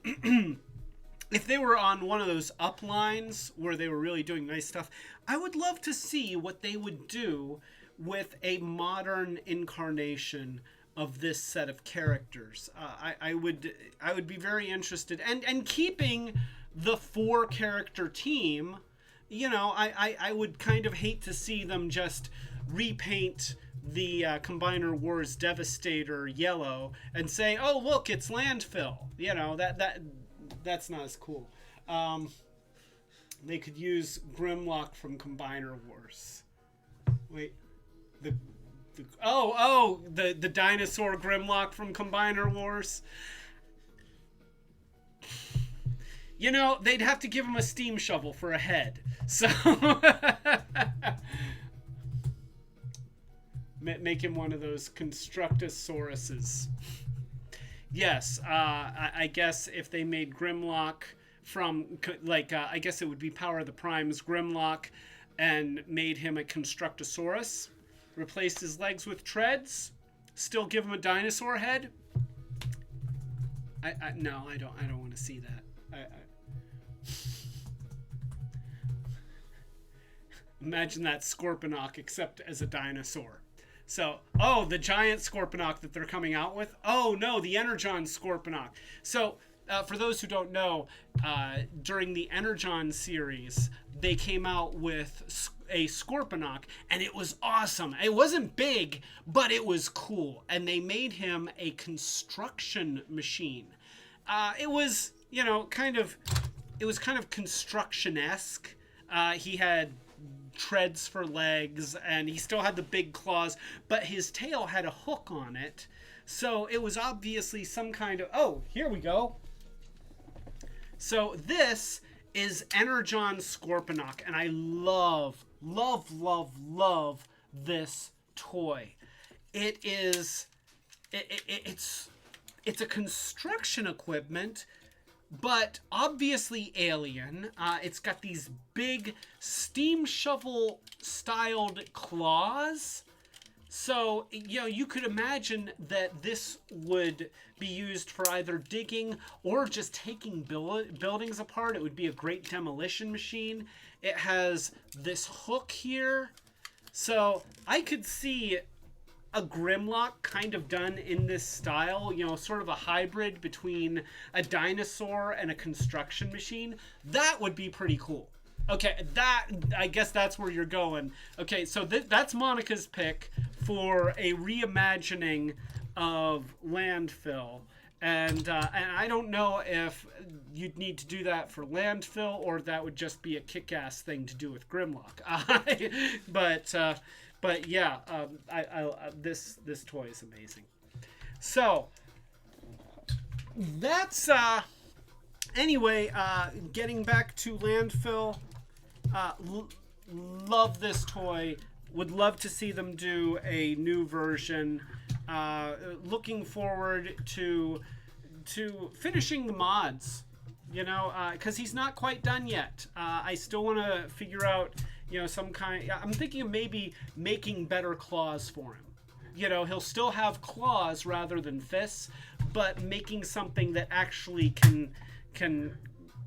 if they were on one of those up lines where they were really doing nice stuff, I would love to see what they would do with a modern incarnation of this set of characters. I would be very interested, and keeping the 4 character team. I would kind of hate to see them just repaint the Combiner Wars Devastator yellow and say, oh, look, it's Landfill. That's not as cool. They could use Grimlock from Combiner Wars. Wait, the dinosaur Grimlock from Combiner Wars. You know, they'd have to give him a steam shovel for a head. So make him one of those Constructusauruses. Yes, I guess if they made Grimlock from, like, I guess it would be Power of the Prime's Grimlock, and made him a Constructosaurus, replaced his legs with treads, still give him a dinosaur head. No, I don't want to see that. Imagine that Scorponok except as a dinosaur. So, oh, the giant Scorponok that they're coming out with. Oh no, the Energon Scorponok. So, for those who don't know, during the Energon series, they came out with a Scorponok, and it was awesome. It wasn't big, but it was cool, and they made him a construction machine. It was, you know, kind of construction-esque. He had treads for legs, and he still had the big claws, but his tail had a hook on it, so it was obviously some kind of... Oh, here we go. So this is Energon Scorponok, and I love this toy. It's a construction equipment, but obviously alien. It's got these big steam shovel styled claws. So, you know, you could imagine that this would be used for either digging or just taking buildings apart. It would be a great demolition machine. It has this hook here. So I could see a Grimlock kind of done in this style, you know, sort of a hybrid between a dinosaur and a construction machine. That would be pretty cool. Okay, I guess that's where you're going. Okay, so that's Monica's pick for a reimagining of Landfill. And I don't know if you'd need to do that for Landfill, or that would just be a kick-ass thing to do with Grimlock. But yeah, this toy is amazing. So that's anyway. Getting back to Landfill, love this toy. Would love to see them do a new version. Looking forward to finishing the mods. You know, because he's not quite done yet. I still want to figure out, you know, some kind... I'm thinking of maybe making better claws for him. You know, he'll still have claws rather than fists, but making something that actually can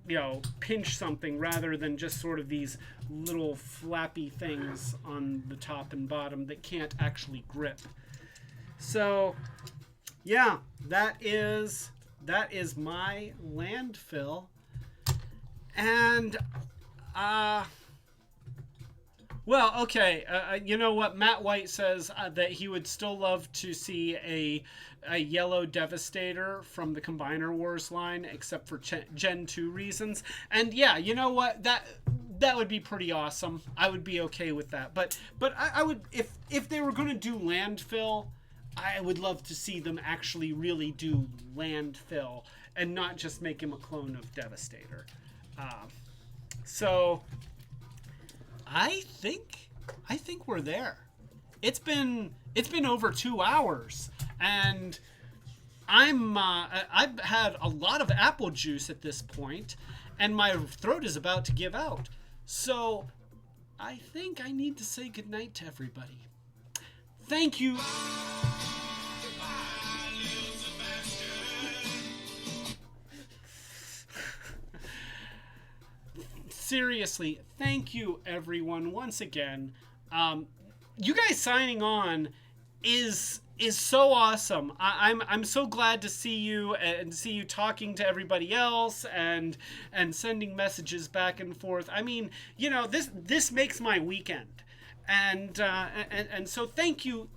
you know, pinch something rather than just sort of these little flappy things on the top and bottom that can't actually grip. So, yeah, that is my Landfill. And, well, okay, you know what? Matt White says that he would still love to see a yellow Devastator from the Combiner Wars line, except for Gen 2 reasons. And yeah, you know what? That would be pretty awesome. I would be okay with that. But I would, if they were going to do Landfill, I would love to see them actually really do Landfill and not just make him a clone of Devastator. So I think we're there. It's been over 2 hours, and I've had a lot of apple juice at this point, and my throat is about to give out. So I think I need to say goodnight to everybody. Thank you. Seriously, thank you everyone once again. You guys signing on is so awesome. I'm so glad to see you and see you talking to everybody else and sending messages back and forth. I mean, you know, this makes my weekend. And so thank you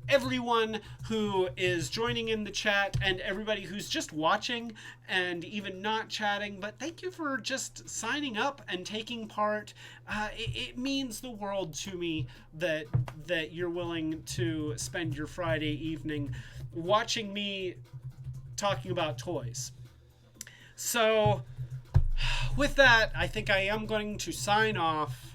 everyone who is joining in the chat and everybody who's just watching and even not chatting, but thank you for just signing up and taking part. It means the world to me that you're willing to spend your Friday evening watching me talking about toys. So, with that, I think I am going to sign off.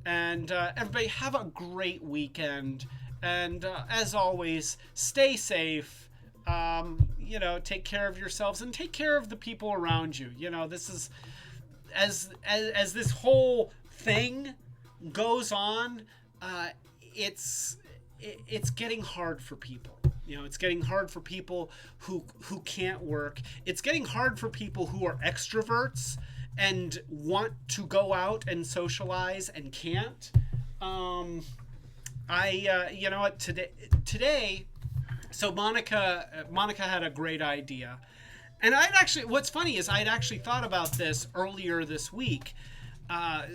And everybody, have a great weekend. And as always, stay safe. Take care of yourselves and take care of the people around you. This is as this whole thing goes on. It's getting hard for people. It's getting hard for people who can't work. It's getting hard for people who are extroverts and want to go out and socialize and can't. Today, so Monica had a great idea. And what's funny is I'd actually thought about this earlier this week. My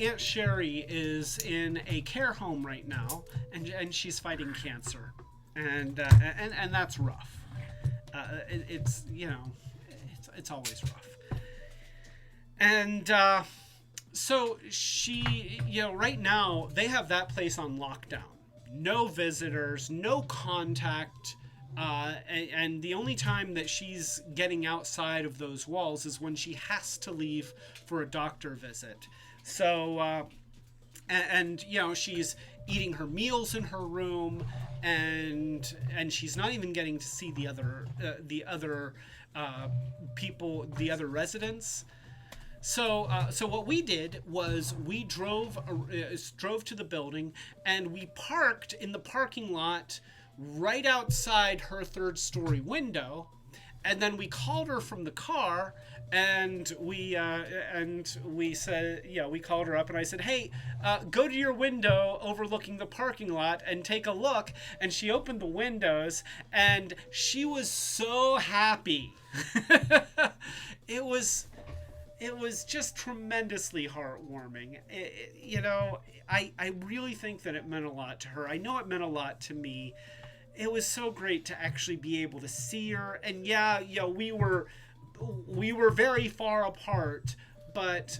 Aunt Sherry is in a care home right now, and she's fighting cancer, and that's rough. It's always rough. And so she, right now they have that place on lockdown. No visitors, no contact. And the only time that she's getting outside of those walls is when she has to leave for a doctor visit. So, she's eating her meals in her room, and she's not even getting to see the other people, the other residents. So what we did was we drove to the building, and we parked in the parking lot right outside her third-story window, and then we called her from the car, and we said, we called her up, and I said, hey, go to your window overlooking the parking lot and take a look. And she opened the windows, and she was so happy. It was just tremendously heartwarming. I really think that it meant a lot to her. I know it meant a lot to me. It was so great to actually be able to see her. And we were very far apart, but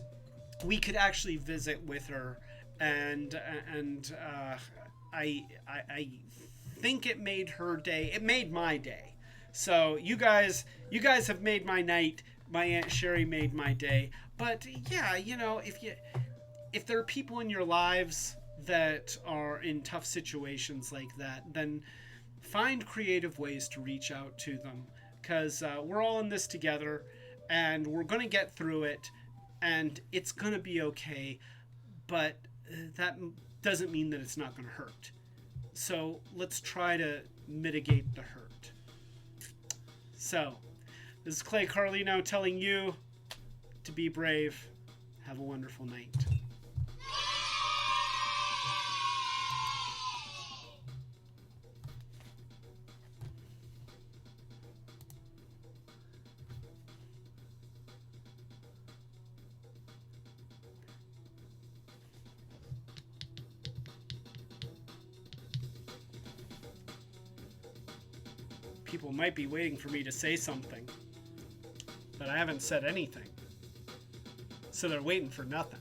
we could actually visit with her. And I think it made her day. It made my day. So you guys have made my night. My Aunt Sherry made my day. But if there are people in your lives that are in tough situations like that, then find creative ways to reach out to them, because we're all in this together, and we're going to get through it, and it's going to be okay. But that doesn't mean that it's not going to hurt. So let's try to mitigate the hurt. So this is Clay Carlino telling you to be brave. Have a wonderful night. People might be waiting for me to say something, but I haven't said anything. So they're waiting for nothing.